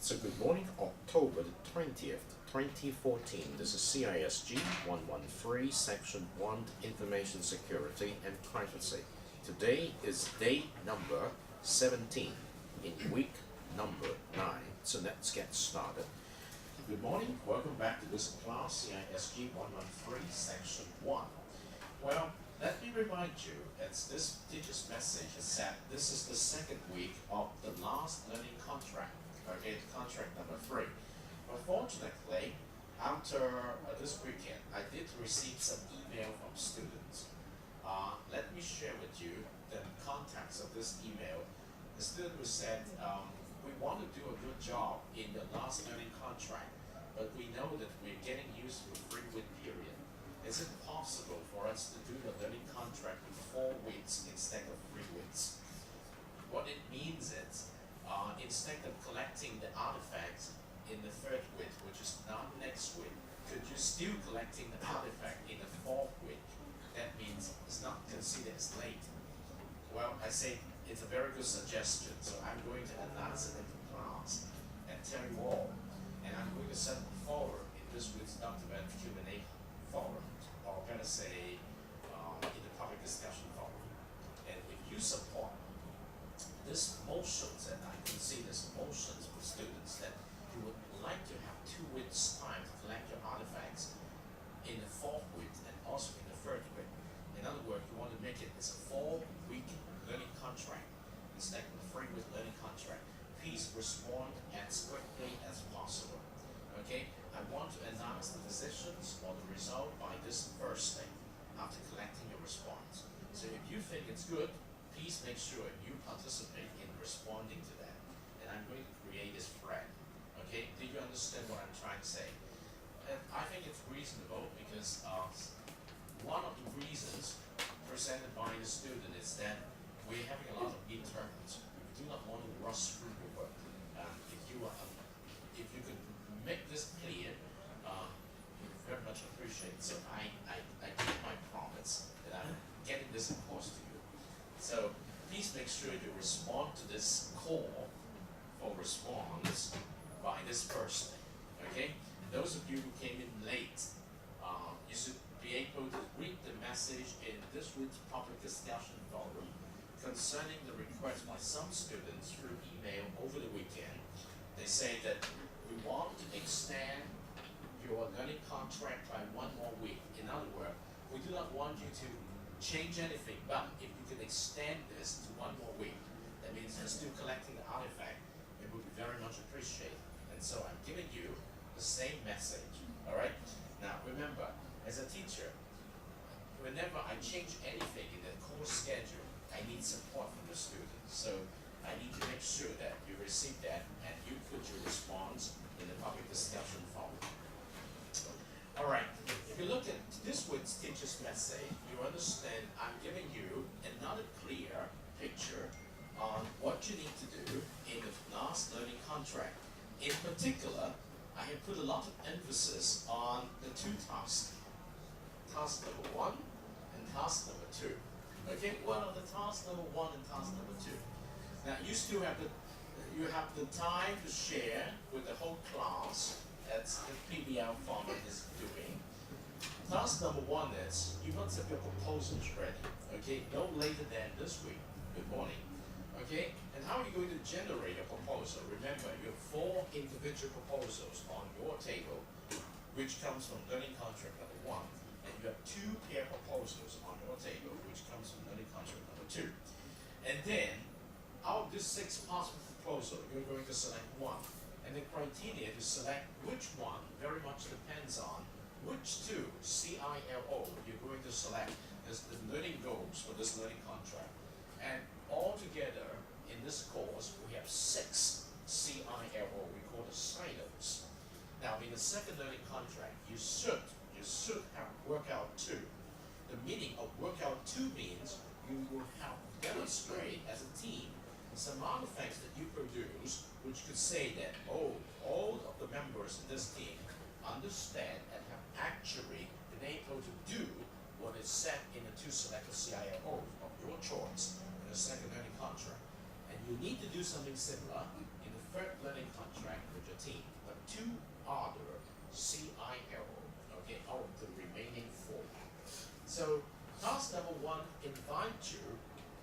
So good morning, October the 20th, 2014. This is CISG113, Section 1, Information Security and Privacy. Today is day number 17 in week number 9. So let's get started. Good morning, welcome back to this class, CISG113, Section 1. Well, let me remind you, as this teacher's message is said, this is the second week of the last learning contract. Okay, contract number 3. Unfortunately, after this weekend, I did receive some email from students. Let me share with you the context of this email. The student who said, we want to do a good job in the last learning contract, but we know that we're getting used to a 3-week period. Is it possible for us to do the learning contract with 4 weeks instead of 3 weeks? What it means is, instead of collecting the artifacts in the 3rd week, which is not next week, could you still collecting the artifact in the 4th week? That means it's not considered as late. Well, I say it's a very good suggestion, so I'm going to announce it in the class and tell you all. And I'm going to set up a forum in this week's document Q&A forum, or I'm going to say in the public discussion forum. And if you support this motions, and I can see this motions for students that you would like to have 2 weeks time to collect your artifacts in the 4th week and also in the 3rd week. In other words, you want to make it as a 4-week learning contract instead of a 3-week learning contract. Please respond as quickly as possible. Okay, I want to announce the decisions or the result by this Thursday after collecting your response. So if you think it's good, please make sure you participate in responding to that. And I'm going to create this thread. Okay, do you understand what I'm trying to say? And I think it's reasonable because one of the reasons presented by the student is that we're having a lot of midterms. We do not want to rush through the work. If you could make this clear, we very much appreciate it. So I keep my promise that I'm getting this across to you. So please make sure you respond to this call for response by this Thursday. Okay? Those of you who came in late, you should be able to read the message in this week's public discussion forum concerning the request by some students through email over the weekend. They say that we want to extend your learning contract by 1 more week. In other words, we do not want you to change anything, but if you can extend this to 1 more week, that means you're still collecting the artifact, it would be very much appreciated. And so I'm giving you the same message, all right? Now remember, as a teacher, whenever I change anything in the course schedule, I need support from the students. So I need to make sure that you receive that and you put your response in the public discussion forum. All right, if you look at this week's teacher's message, you understand I'm giving you another clear picture on what you need to do in the last learning contract. In particular, I have put a lot of emphasis on the 2 tasks. Task number 1 and task number 2. Okay, what are the tasks number 1 and task number 2? Now you still have the time to share with the whole class as the PBL format is doing. Task number 1 is you must have your proposals ready. Okay, no later than this week. Good morning. Okay, and how are you going to generate a proposal? Remember, you have 4 individual proposals on your table, which comes from learning contract number 1, and you have 2 pair proposals on your table, which comes from learning contract number 2. And then, out of this 6 possible proposals, you're going to select 1. And the criteria to select which one very much depends on which 2 CILO you're going to select as the learning goals for this learning contract. And altogether, in this course, we have 6 CILO, we call the silos. Now, in the second learning contract, you should have workout 2. The meaning of workout 2 means you will have to demonstrate as a team some artifacts that you produce, which could say that, oh, all of the members in this team understand and have actually been able to do what is set in the 2 selected CILOs of your choice in the second learning contract. And you need to do something similar in the third learning contract, team, but 2 other CIO, okay, out of the remaining 4. So task number 1, invite you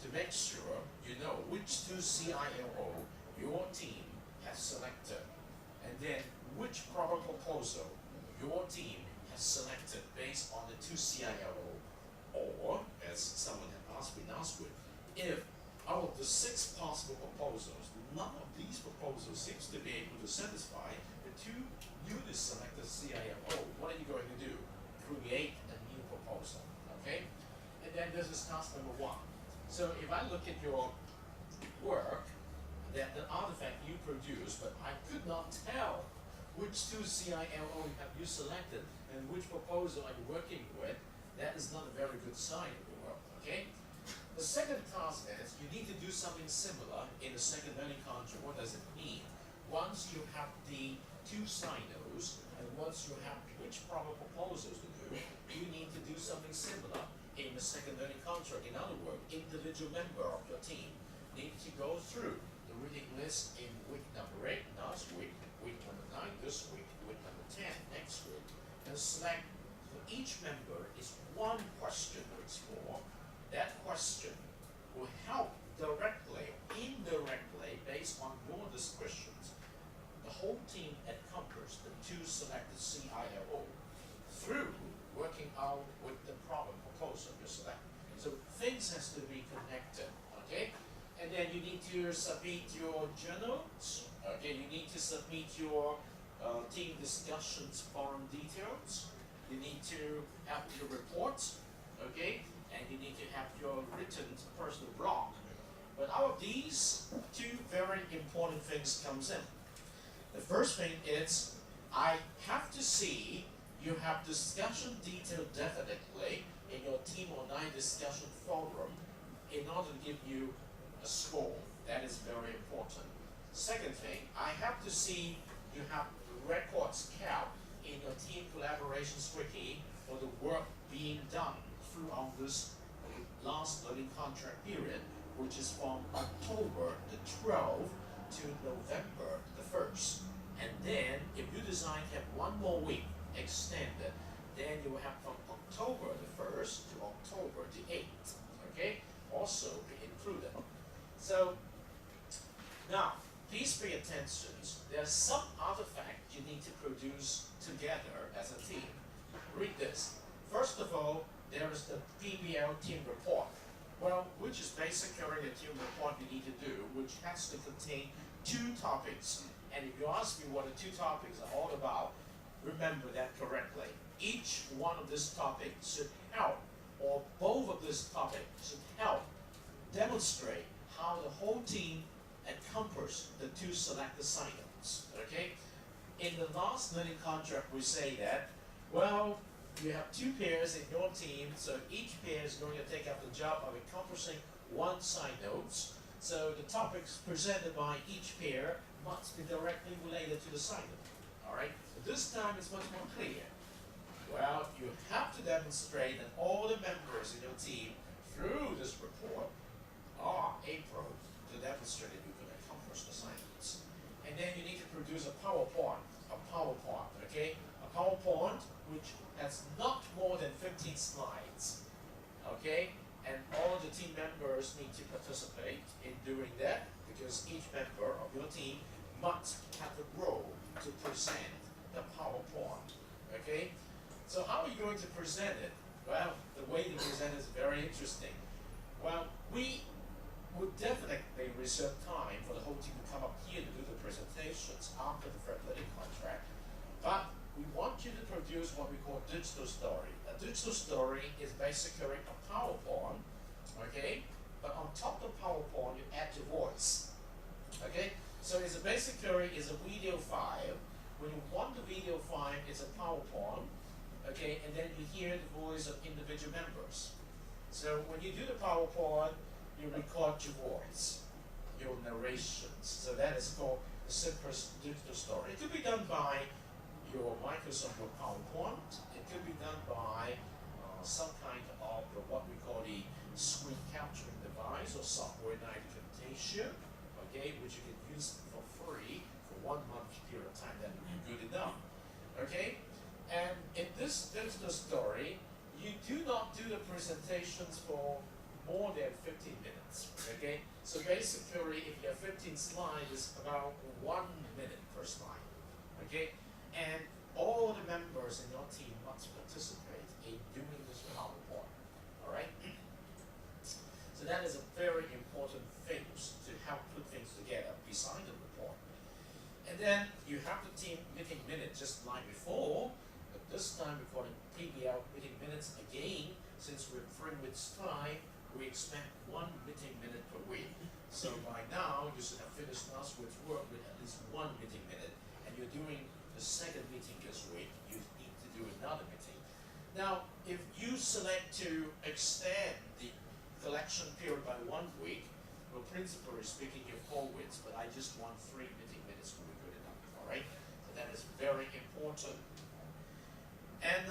to make sure you know which 2 CIO your team has selected, and then which product proposal your team has selected based on the 2 CIO, or as someone had asked me last week, if out of the 6 possible proposals, none of these proposals seems to be able to satisfy the 2 newly selected CIO, what are you going to do? Create a new proposal, okay? And then this is task number 1. So if I look at your work, that the artifact you produced, but I could not tell which 2 CILO have you selected and which proposal are you working with, that is not a very good sign of your work, okay? The second task is you need to do something similar in the second learning contract. What does it mean? Once you have the 2 silos and once you have which proper proposals to do, you need to do something similar in the second learning contract. In other words, individual member of your team need to go through the reading list in week number 8 last week, week number 9 this week, week number 10 next week, and select for each member is 1 question to explore. That question will help directly, indirectly, based on your discussions, the whole team encompass the 2 selected CIO through working out with the problem proposal you select. So things has to be connected, okay? And then you need to submit your journals, okay? You need to submit your team discussions forum details. You need to have your reports, okay? And you need to have your written personal blog. But out of these, 2 very important things comes in. The first thing is, I have to see you have discussion detail definitely in your team or 9 discussion forum in order to give you a score. That is very important. Second thing, I have to see you have records kept in your team collaborations wiki for the work being done throughout this last learning contract period, which is from October the 12th to November the 1st. And then, if you decide to have 1 more week extended, then you will have from October the 1st to October the 8th, okay? Also be included. So, now, please pay attention. There's some artifact you need to produce together as a team. Read this. First of all, there is the PBL team report, well, which is basically a team report you need to do, which has to contain 2 topics. And if you ask me what the 2 topics are all about, remember that correctly. Each one of these topics should help, or both of these topics should help demonstrate how the whole team encompass the 2 selected assignments, okay? In the last learning contract, we say that, well, you have 2 pairs in your team, so each pair is going to take up the job of encompassing 1 side notes. So the topics presented by each pair must be directly related to the side note. Alright? This time it's much more clear. Well, you have to demonstrate that all the members in your team through this report are able to demonstrate that you can accomplish the assignments. And then you need to produce a PowerPoint, okay? A PowerPoint which has not more than 15 slides, okay? And all of the team members need to participate in doing that because each member of your team must have a role to present the PowerPoint, okay? So how are you going to present it? Well, the way to present it is very interesting. Well, we would definitely reserve time for the whole team to come up here to do the presentations after the third learning contract, but we want you to produce what we call digital story. A digital story is basically a PowerPoint, okay? But on top of PowerPoint, you add your voice, okay? So it's basically a video file. When you want the video file, it's a PowerPoint, okay? And then you hear the voice of individual members. So when you do the PowerPoint, you record your voice, your narrations. So that is called the simplest digital story. It could be done by your Microsoft Word PowerPoint. It could be done by some kind of what we call the screen capturing device or software implementation, okay, which you can use for free for 1 month period of time. Okay? And in this digital story, you do not do the presentations for more than 15 minutes. Okay? So basically, if you have 15 slides, it's about 1 minute per slide. Okay? And all the members in your team must participate in doing this PowerPoint. Alright? So that is a very important thing to help put things together beside the report. And then you have the team meeting minutes just like before, but this time we're calling PBL meeting minutes again. Since we're 3 weeks time, we expect 1 meeting minute per week. So by now, you should have finished last week's work with at least 1 meeting minute, and you're doing the second meeting this week, you need to do another meeting. Now, if you select to extend the collection period by 1 week, well, principally speaking, you have 4 weeks, but I just want 3 meeting minutes will be good enough, all right? So that is very important. And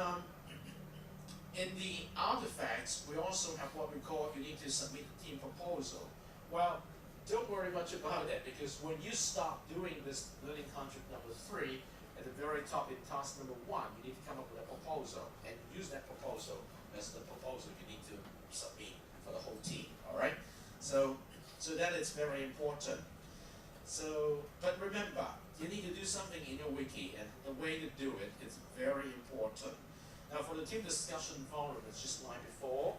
in the artifacts, we also have what we call, you need to submit a team proposal. Well, don't worry much about that, because when you start doing this learning contract number 3, at the very top in task number 1, you need to come up with a proposal, and use that proposal as the proposal you need to submit for the whole team, all right? So that is very important. So, but remember, you need to do something in your wiki, and the way to do it is very important. Now, for the team discussion forum, it's just like before.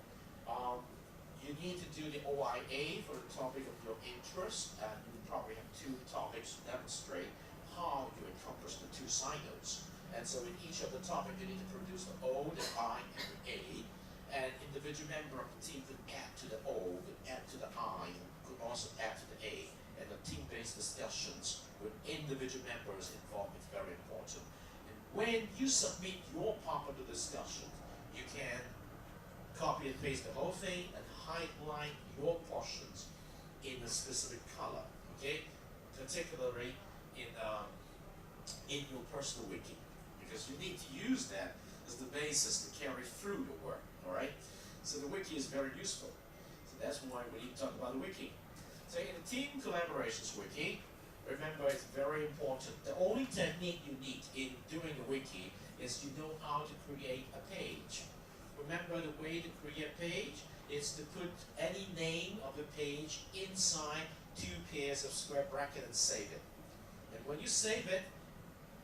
You need to do the OIA for the topic of your interest, and you probably have 2 topics to demonstrate how you accomplish the 2 silos. And so in each of the topics, you need to produce the O, the I, and the A. And individual member of the team could add to the O, could add to the I, could also add to the A. And the team-based discussions with individual members involved is very important. And when you submit your part of the discussion, you can copy and paste the whole thing and highlight your portions in a specific color, okay? Particularly in your personal wiki, because you need to use that as the basis to carry through your work, all right? So the wiki is very useful. So that's why we need to talk about the wiki. So in the team collaborations wiki, remember it's very important. The only technique you need in doing a wiki is you know how to create a page. Remember, the way to create a page is to put any name of the page inside 2 pairs of square bracket and save it. And when you save it,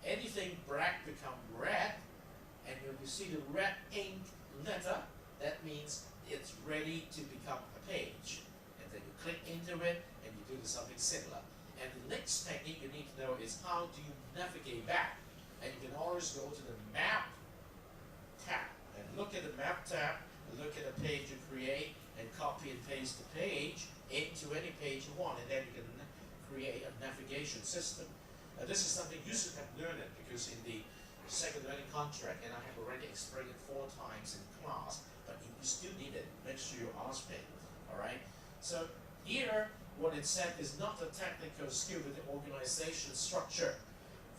anything black become red, and when you see the red ink letter, that means it's ready to become a page. And then you click into it, and you do something similar. And the next technique you need to know is how do you navigate back. And you can always go to the map tab, and look at the map tab, and look at the page you create, and copy and paste the page into any page you want, and then you can create a navigation system. Now this is something you should have learned it, because in the second learning contract, and I have already explained it 4 times in class, but if you still need it, make sure you ask me, all right? So here, what it said is not a technical skill with the organization structure.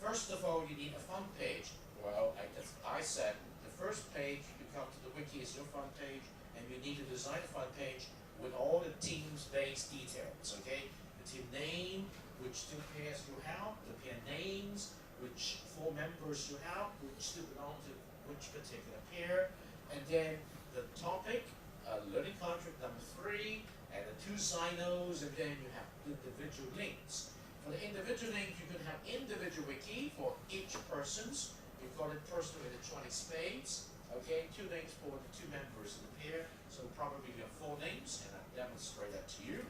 First of all, you need a front page. Well, as I said, the first page you come to the wiki is your front page, and you need to design a front page with all the teams-based details, okay? The team name, which 2 pairs you have, the pair names, which 4 members you have, which still belong to which particular pair, and then the topic, learning contract number 3, and the 2 silos, and then you have individual links. For the individual link, you can have individual wiki for each person's. We call it personal electronic space. Okay, 2 links for the 2 members in the pair. So probably you have 4 links, and I'll demonstrate that to you.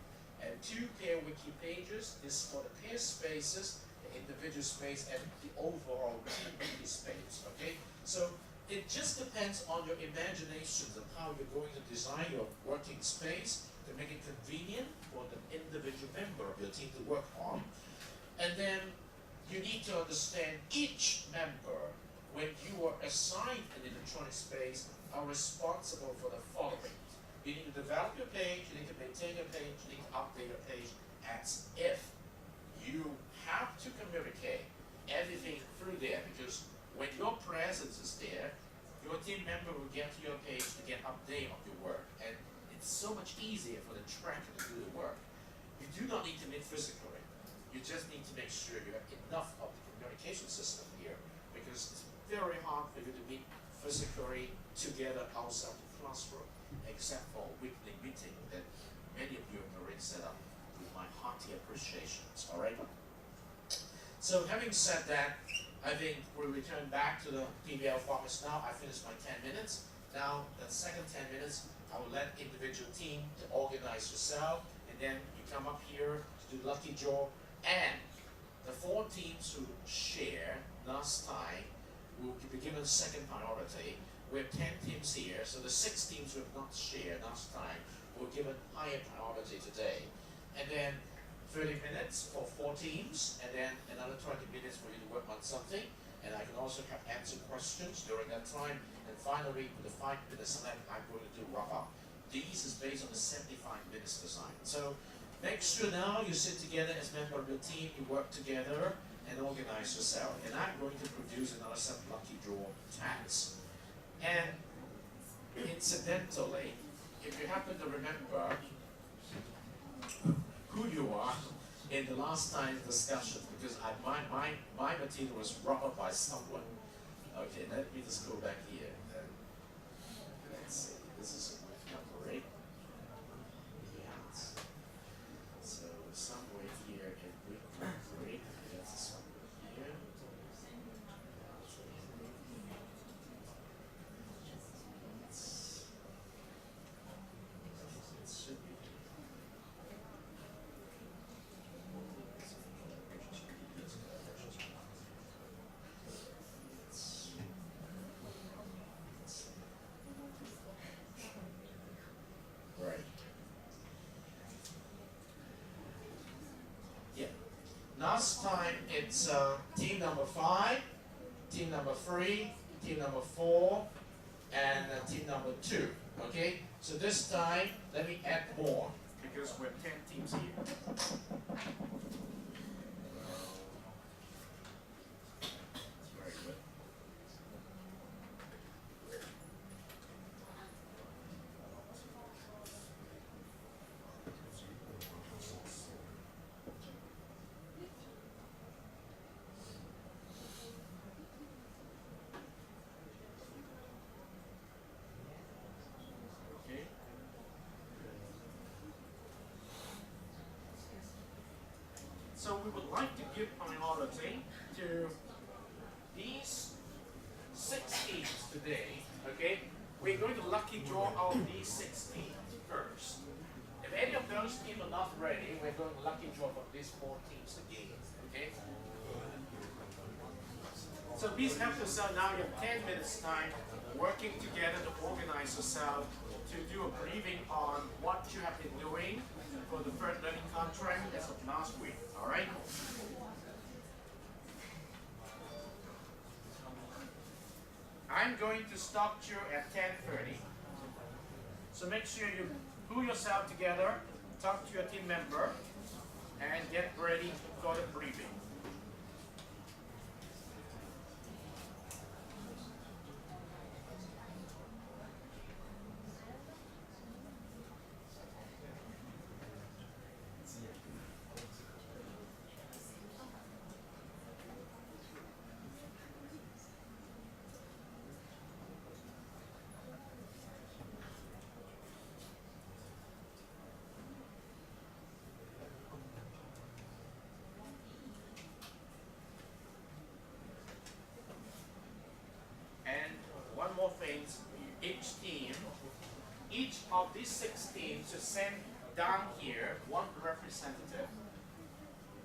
And 2 pair wiki pages. This is for the pair spaces, the individual space, and the overall team wiki space. Okay, so it just depends on your imaginations of how you're going to design your working space to make it convenient for the individual member of your team to work on. And then you need to understand each member, when you are assigned an electronic space, are responsible for the following. You need to develop your page, you need to maintain your page, you need to update your page, as if you have to communicate everything through there, because when your presence is there, your team member will get to your page to get update of your work, and it's so much easier for the tracker to do the work. You do not need to meet physically. You just need to make sure you have enough of the communication system here, because it's very hard for you to meet physically together outside the classroom, except for weekly meeting that many of you have already set up with my hearty appreciations, all right? So having said that, I think we return back to the PBL formats now. I finished my 10 minutes. Now, the second 10 minutes, I will let individual team to organize yourself, and then you come up here to do lucky draw, and the 4 teams who share last time will be given second priority. We have 10 teams here, so the 6 teams who have not shared last time were given higher priority today. And then 30 minutes for 4 teams, and then another 20 minutes for you to work on something. And I can also have answer questions during that time. And finally, with the 5 minutes left, I'm going to do wrap up. These is based on the 75 minutes design. So make sure now you sit together as member of your team, you work together, and organize yourself. And I'm going to produce another set of lucky draw tags. And incidentally, if you happen to remember who you are in the last time discussion, because my material was brought up by someone. Okay, let me just go back here. Let's see, this is number 8. Yeah. So somewhere here in week number 8, that's somewhere here. It should be. Right. Yeah. Last time it's team number 5, team number 3, team number 4, and team number 2. Okay? So this time, let me add more because we have 10 teams here. Very good. Okay. So we would like to give priority to these 6 teams today. Okay, we're going to lucky draw out these 6 teams first. If any of those teams are not ready, we're going to lucky draw from these 4 teams again. Okay. So please help yourself now. You have 10 minutes time working together to organize yourself to do a briefing on what you have been doing for the first learning contract as of last week. All right. I'm going to stop you at 10:30. So make sure you pull yourself together, talk to your team member, and get ready for the briefing. One more thing, each of these 6 teams should send down here 1 representative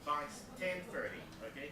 by 10:30, okay?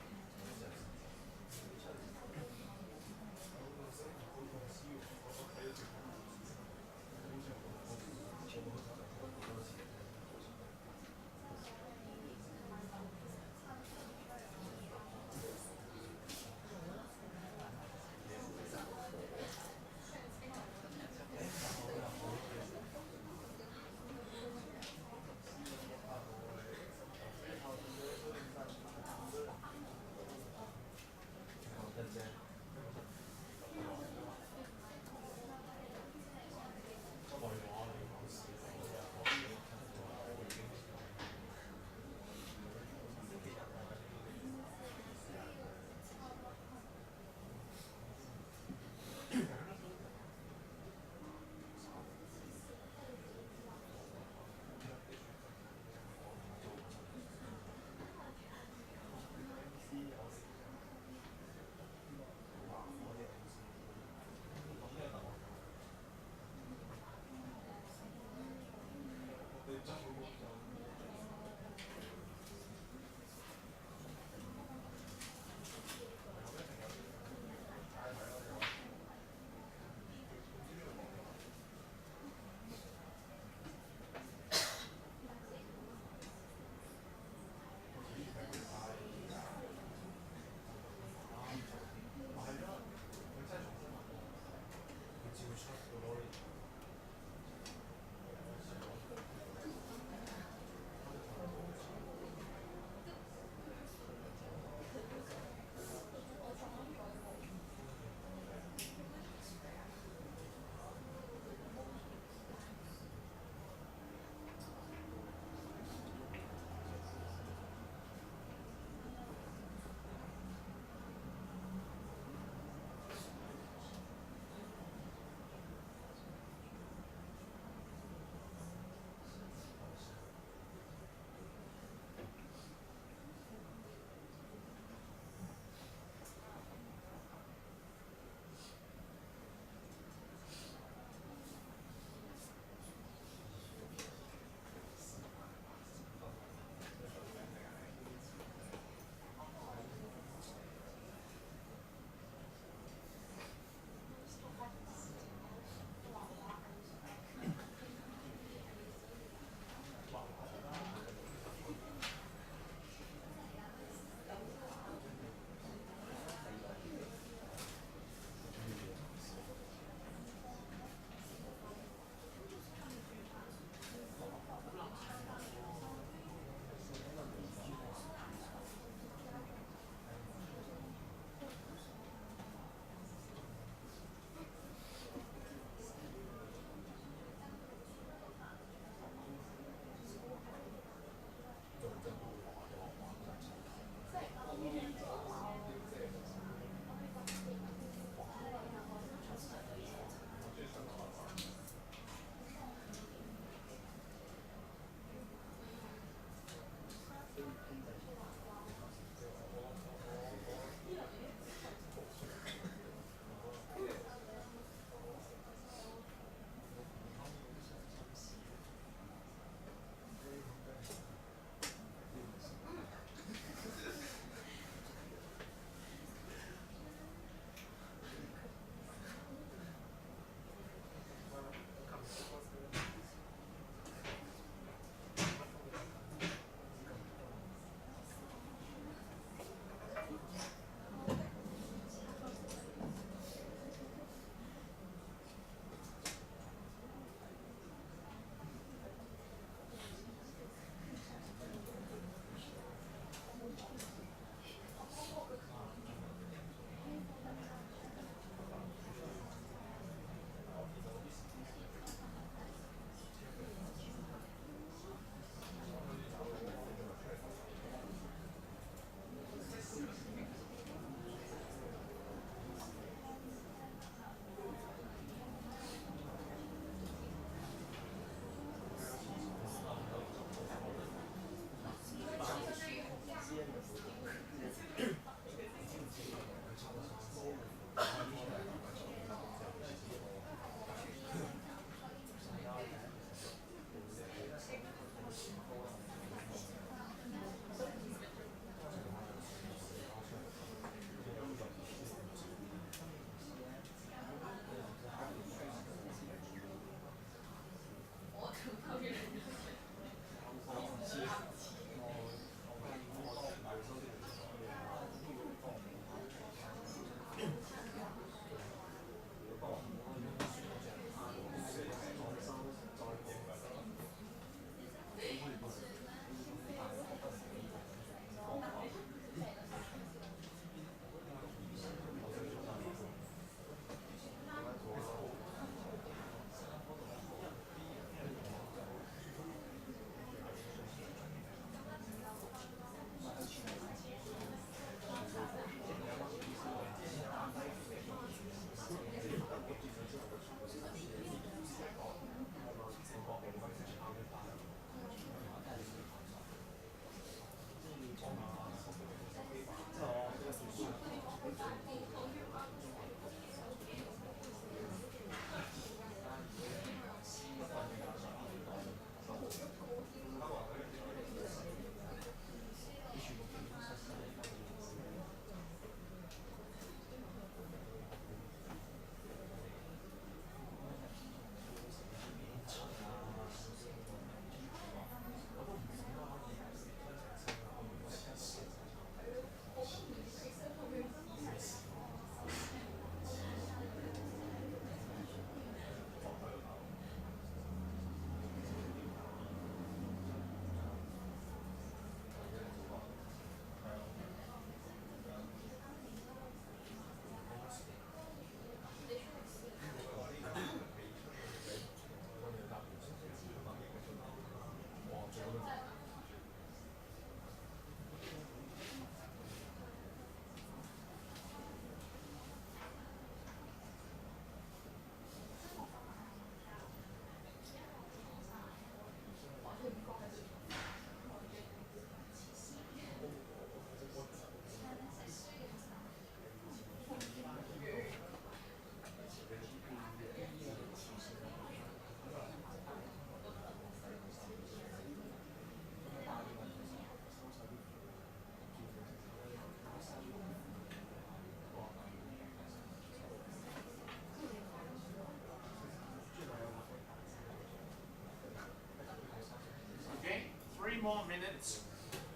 more minutes.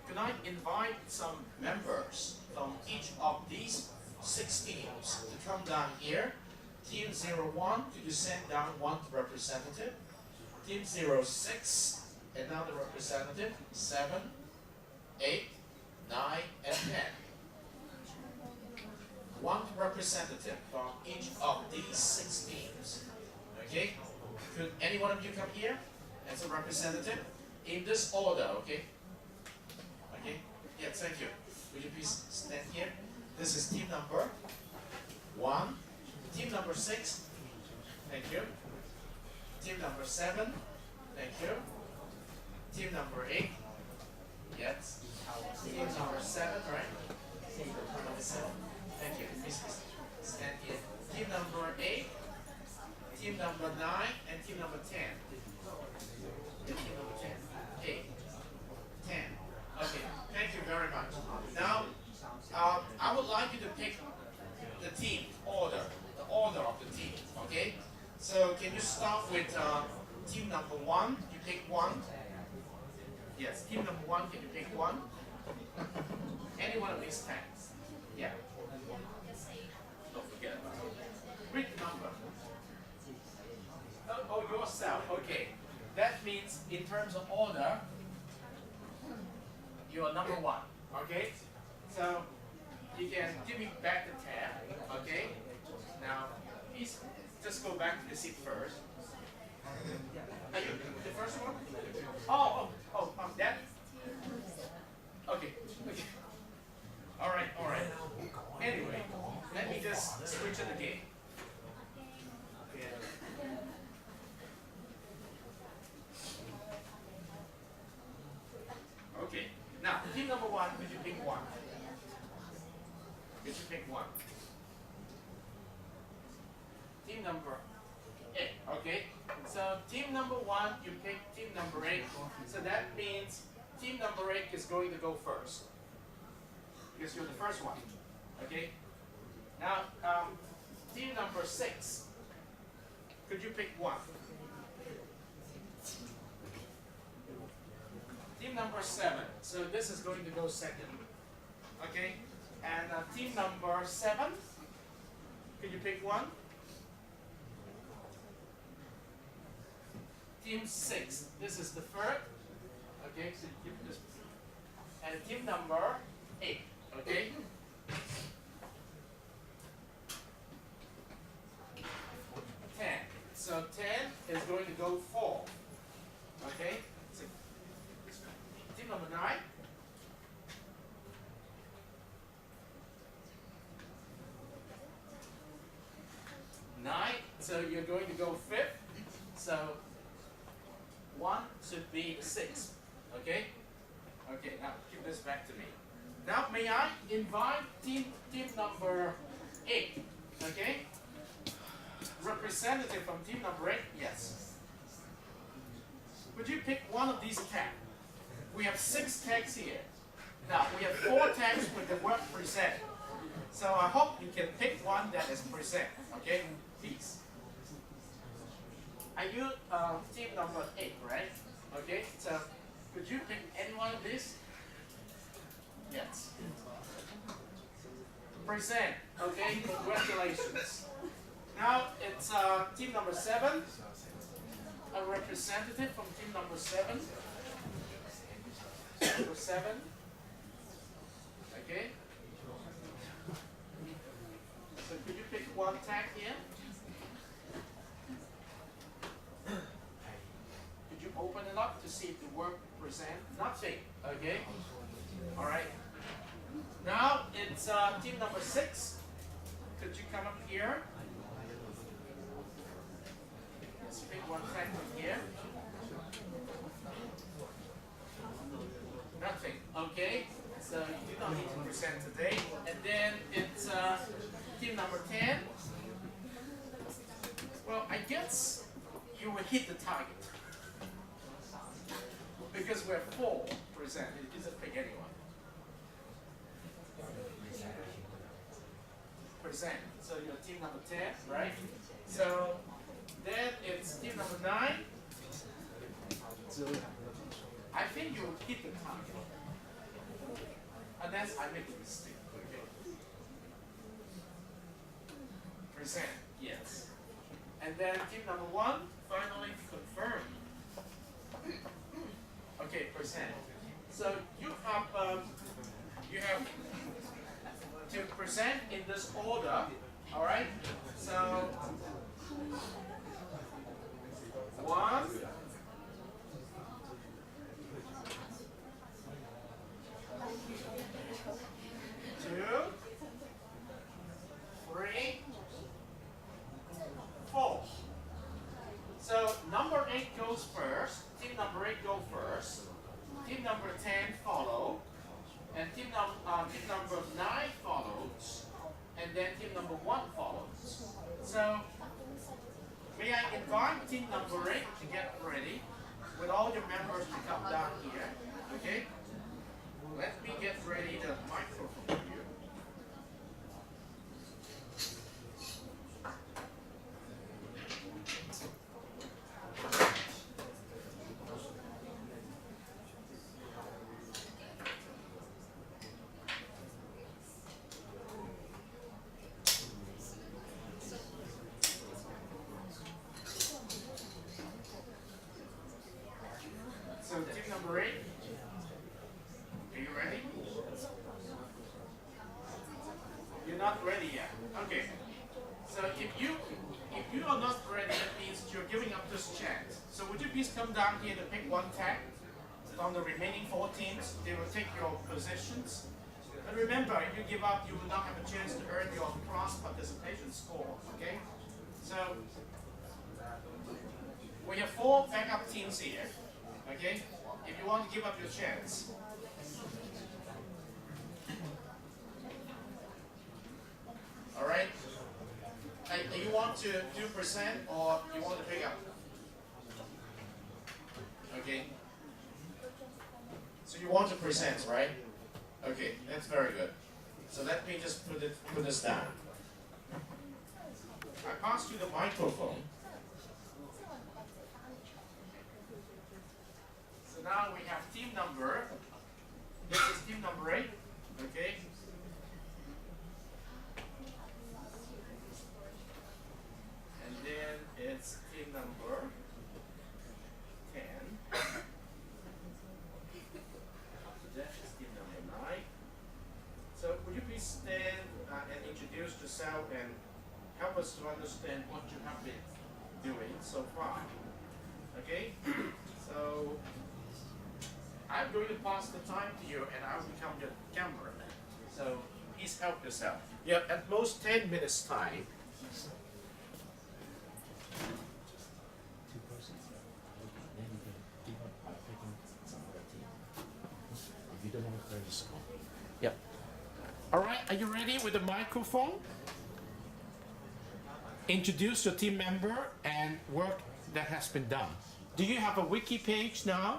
Can I invite some members from each of these 6 teams to come down here? Team 01, could you send down one representative? Team 06, another representative. 7, 8, 9, and 10. One representative from each of these 6 teams. Okay? Could any one of you come here as a representative? In this order, okay? Okay? Yes, thank you. Would you please stand here? This is team number 1. Team number 6. Thank you. Team number 7. Thank you. Team number 8. Yes. Team number 7, right? Number 7. Thank you. Please stand here. Team number 8. Team number 9 and team number 10. Team number 10. 8. 10. Okay. Thank you very much. Now, I would like you to pick the team order, the order of the team. Okay. So can you start with team number 1? You pick 1. Yes. Team number 1. Can you pick 1? Any one of these tags. Yeah. Don't forget about it. Read the number. Oh, yourself. Okay. That means in terms of order, you are number 1. Okay? So you can give me back the tab. Okay? Now, please just go back to the seat first. Are you the first one? That? Okay. Alright. Anyway, let me just switch it again. Okay. Now, team number 1, could you pick 1? Could you pick 1? Team number 8. Okay. So team number 1, you pick team number 8. So that means team number 8 is going to go first. Because you're the first one. Okay? Now, team number 6. Could you pick 1? Team number 7. So this is going to go second. Okay? And team number 7. Could you pick 1? Team 6. This is the third. Okay, so you keep this. And team number 8. Okay? So 10 is going to go 4. Okay? So team number 9. 9. So you're going to go 5th. So 1 should be 6. Okay? Okay, now give this back to me. Now may I invite team number 8? Okay? Representative from team number 8? Yes. Would you pick one of these tags? We have 6 tags here. Now we have 4 tags with the word present. So I hope you can pick one that is present. Okay? Please. Are you team number 8, right? Okay, so could you pick any one of these? Yes. Present. Okay, congratulations. Now it's team number 7. A representative from team number 7. Number 7. Okay. So could you pick one tag here? Could you open it up to see if the word present? Nothing. Okay. All right. Now it's team number 6. Could you come up here? Let's pick one tag from here. Nothing. Okay. So you do not need to present today. And then it's team number 10. Well, I guess you will hit the target. Because we're 4 present. It doesn't pick anyone. Present. So you're team number 10, right? So then it's team number 9. I I think you will hit the target. Unless I make a mistake. Okay. Present, yes. And then team number 1, finally confirm. Okay, present. So you have to present in this order. All right. So 1, 2, 3, 4. So number 8 goes first. Team number 8 go first. Team number 10 follow. And team number 9 follows. And then team number 1 follows. So may I invite team number 8 to get ready with all your members to come down here. Okay? Let me get ready the microphone for you. So team number 8, are you ready? You're not ready yet. Okay. So if you are not ready, that means you're giving up this chance. So would you please come down here to pick one tag from the remaining 4 teams? They will take your positions. But remember, if you give up, you will not have a chance to earn your cross participation score. Okay? So we have 4 backup teams here. Okay? If you want to give up your chance. Alright? You want to do present or you want to pick up? Okay? So you want to present, right? Okay, that's very good. So let me just put this down. I pass you the microphone. So now we have team number. This is team number 8. Okay? And then it's team number 10. After that is team number 9. So would you please stand and introduce yourself and help us to understand what you have been doing so far. Okay? So I'm going to pass the time to you and I'll become your cameraman. So please help yourself. You have at most 10 minutes time. Yep. All right, are you ready with the microphone? Introduce your team member and work that has been done. Do you have a wiki page now?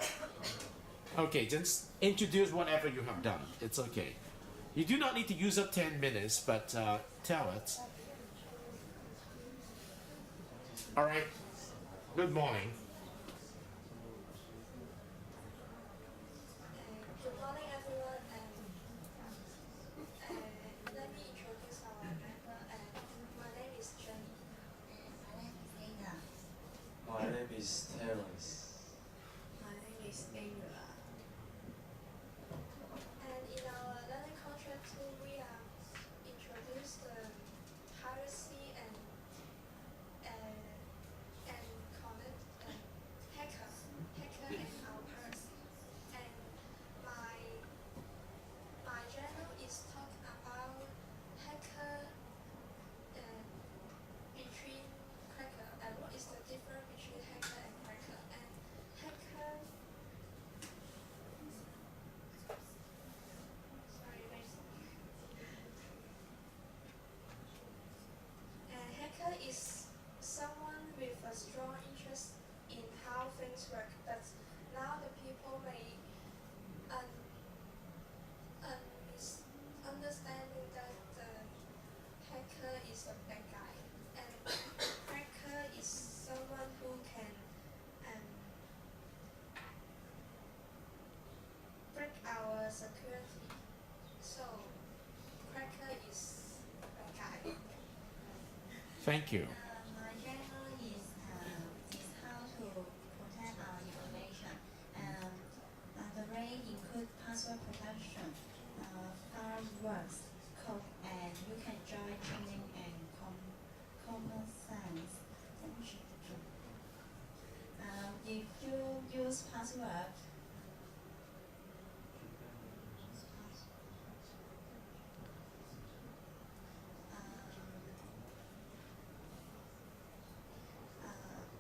Okay, just introduce whatever you have done. It's okay. You do not need to use up 10 minutes, but tell it. All right. Good morning. Good morning, everyone. Let me introduce our member. My name is Jenny. My name is Terence. My name is Ava. And in our learning contract tool, we have introduced the piracy and connect and Thank you. My general is how to protect our information. The rate include password protection, fireworks, code, and you can join training and common sense. If you use password,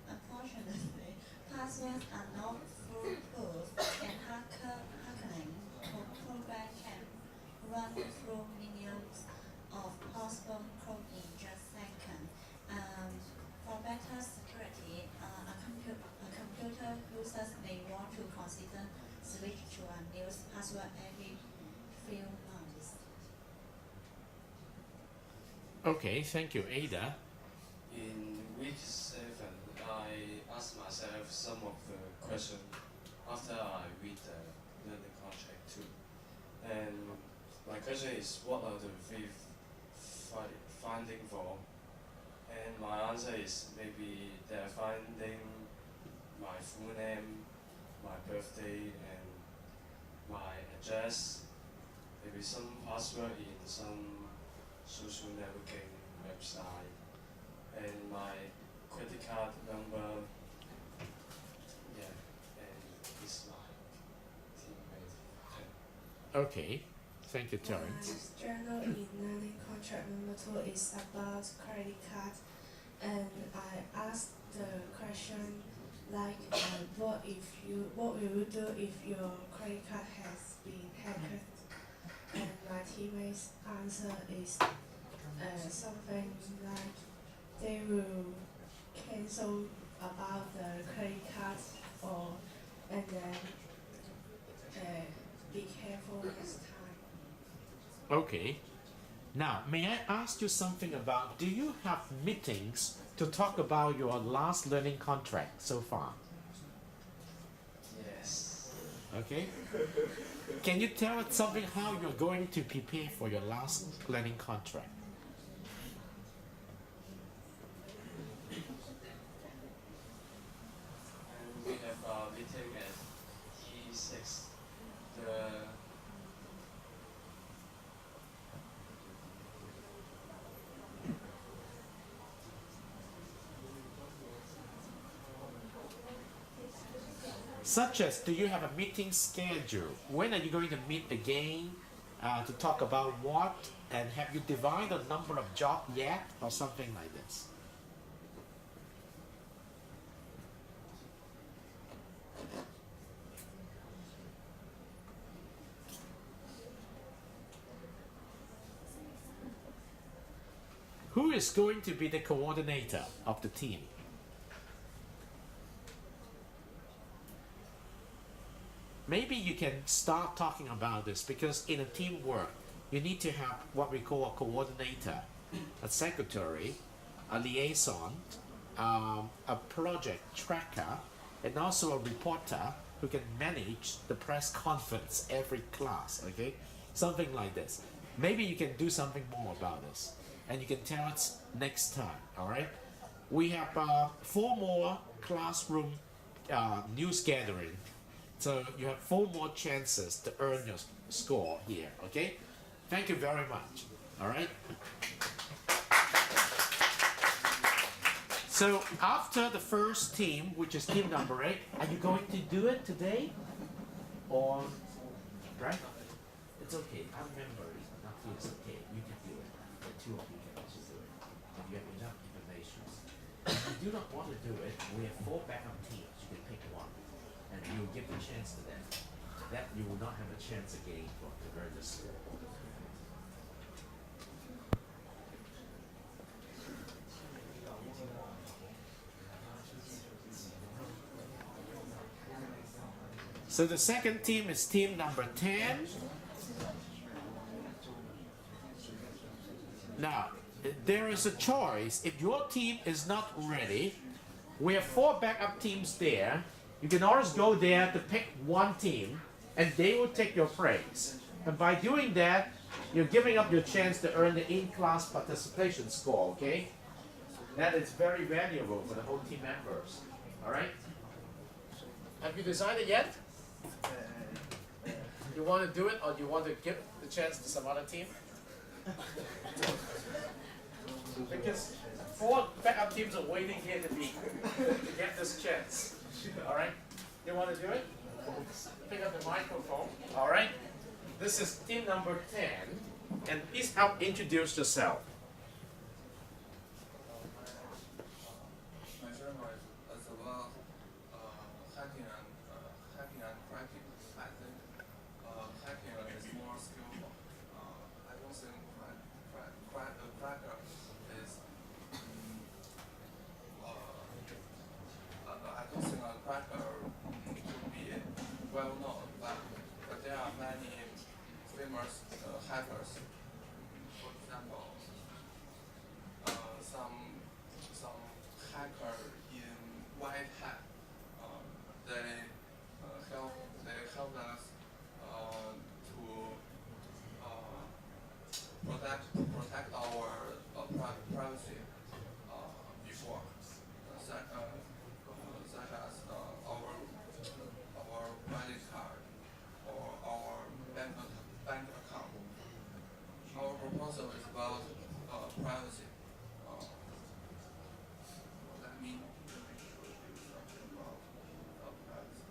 unfortunately, passwords are not foolproof, and hacking program can run through millions of possible code in just seconds. For better security, a computer users may want to consider switch to a new password every few months. Okay, thank you, Ada. In week 7, I asked myself some of the questions after I read the learning contract too. And my question is, what are the finding for? And my answer is maybe they're finding my full name, my birthday, and my address, maybe some password in some social networking website, and my credit card number, yeah, and it's my teammate. Okay, thank you, Terence. My journal in learning contract number 2 is about credit card, and I asked the question like, what will you do if your credit card has been hacked? And my teammate's answer is something like they will cancel about the credit card, and then be careful next time. Okay. Now, may I ask you something about, do you have meetings to talk about your last learning contract so far? Yes. Okay. Can you tell us something how you're going to prepare for your last learning contract? And we have a meeting at E6. The Such as, do you have a meeting schedule? When are you going to meet again to talk about what? And have you divided the number of jobs yet? Or something like this? Who is going to be the coordinator of the team? Maybe you can start talking about this, because in a teamwork, you need to have what we call a coordinator, a secretary, a liaison, a project tracker, and also a reporter who can manage the press conference every class, okay? Something like this. Maybe you can do something more about this, and you can tell us next time, all right? We have 4 more classroom news gathering. So you have 4 more chances to earn your score here, okay? Thank you very much, all right? So after the first team, which is team number 8, are you going to do it today? Or, right? It's okay, I remember it's okay, you can do it. The 2 of you can also do it. If you have enough information. If you do not want to do it, we have 4 backup teams, you can pick one. And you will give the chance to them. That you will not have a chance again for to earn the score. So the second team is team number 10. Now, there is a choice. If your team is not ready, we have 4 backup teams there. You can always go there to pick one team, and they will take your praise. And by doing that, you're giving up your chance to earn the in-class participation score, okay? That is very valuable for the whole team members. All right? Have you decided yet? You want to do it, or do you want to give the chance to some other team? Because 4 backup teams are waiting here to get this chance. All right? You want to do it? Pick up the microphone. All right? This is team number 10, and please help introduce yourself. My journal is about hacking and cracking. I think hacking is more skillful. I don't think cracker is. I don't think a cracker should be well known, but there are many famous hackers. For example, some hacker in white hat. They help us to protect our privacy before, such as our credit card or our bank account. Our proposal is about privacy. Let me show you something about privacy.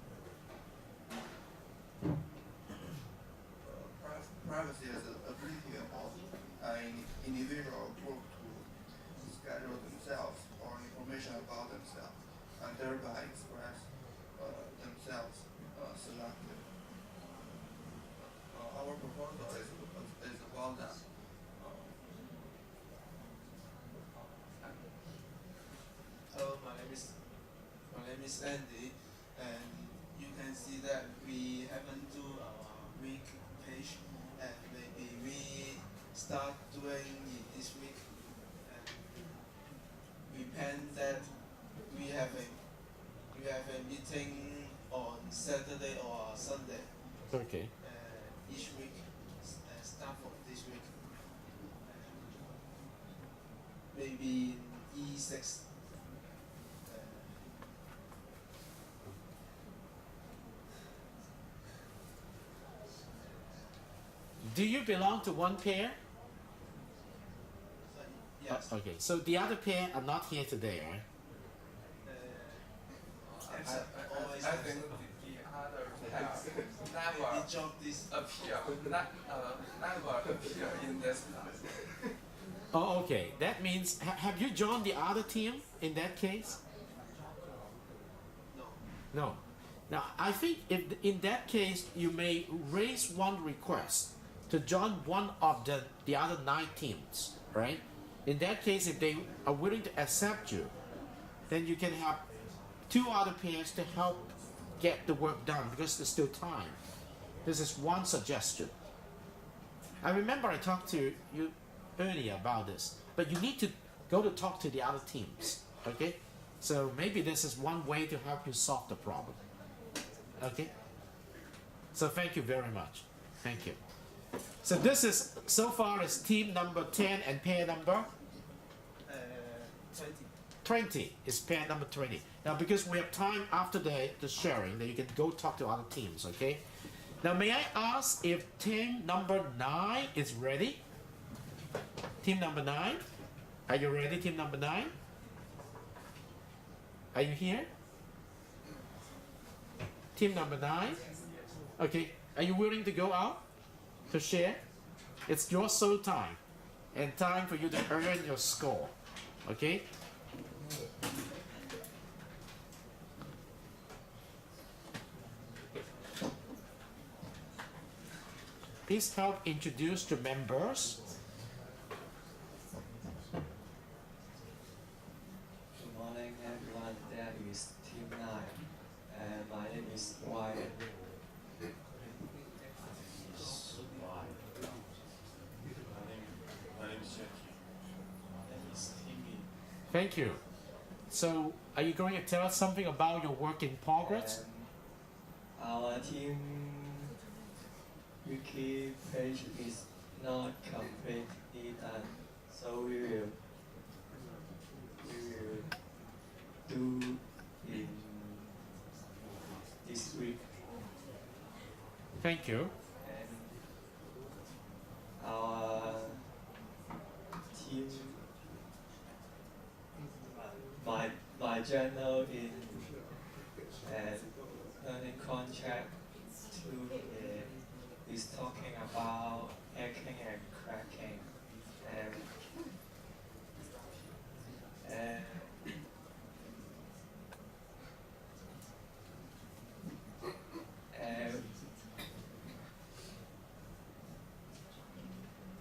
Privacy is the ability of an individual group to schedule themselves or information about themselves and thereby express themselves selectively. Our proposal is about that. Hello, my name is Andy, and you can see that we haven't do our week page, and maybe we start doing it this week. And we plan that we have a meeting on Saturday or Sunday. Okay. Each week, start from this week. Maybe E6. Do you belong to one pair? Yes. Okay, so the other pair are not here today, right? I think the other pair never job this never appear in this class. Oh, okay. That means, have you joined the other team in that case? No. No. Now, I think if in that case, you may raise one request to join one of the other 9 teams, right? In that case, if they are willing to accept you, then you can have 2 other pairs to help get the work done because there's still time. This is one suggestion. I remember I talked to you earlier about this, but you need to go to talk to the other teams, okay? So maybe this is one way to help you solve the problem, okay? So thank you very much. Thank you. So this is, so far is team number 10 and pair number? 20. 20 is pair number 20. Now because we have time after the sharing, then you can go talk to other teams, okay? Now may I ask if team number 9 is ready? Team number 9? Are you ready, team number 9? Are you here? Team number 9? Okay, are you willing to go out to share? It's your sole time and time for you to earn your score, okay? Please help introduce your members. Good morning, everyone. That is Team 9, and my name is Wyatt. My name is Jackie. My name is Timmy. Thank you. So, are you going to tell us something about your work in progress? And our team wiki page is not completely done, so we will Thank you. And our team, my journal in learning contract 2 is talking about hacking and cracking, and and and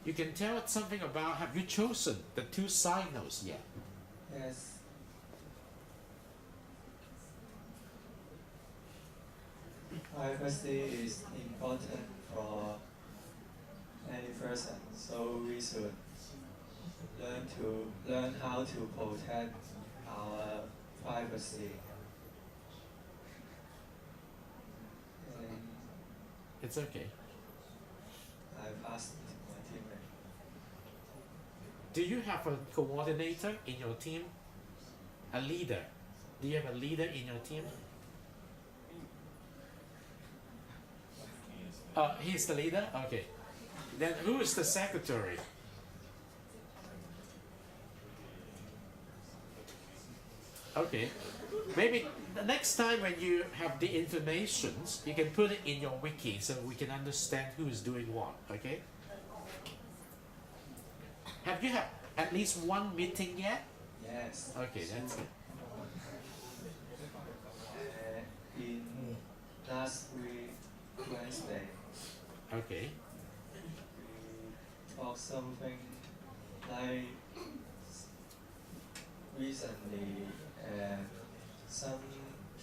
You can tell us something about, have you chosen the 2 signals yet? yes. Privacy is important for any person, so we should learn how to protect our privacy. And It's okay. I've asked my teammate. Do you have a coordinator in your team? A leader? Do you have a leader in your team? He's the leader? Okay. Then who is the secretary? Okay. Maybe the next time when you have the informations, you can put it in your wiki so we can understand who is doing what, okay? Have you had at least 1 meeting yet? Yes. Okay, that's it. In last week, Wednesday, Okay. we talked something like recently, some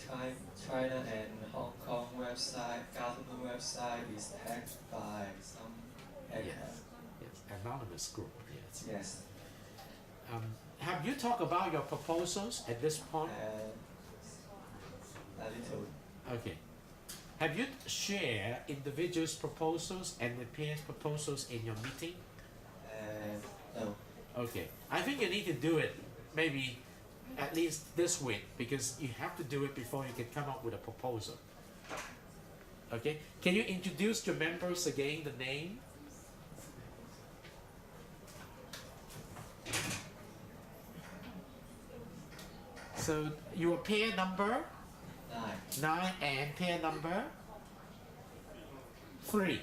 China and Hong Kong website, government website is hacked by some hacker. Yes. Anonymous group, yes. Yes. Have you talked about your proposals at this point? A little. Okay. Have you shared individuals' proposals and the peers' proposals in your meeting? No. Okay. I think you need to do it maybe at least this week because you have to do it before you can come up with a proposal. Okay. Can you introduce your members again, the name? So your pair number 9 and pair number 3.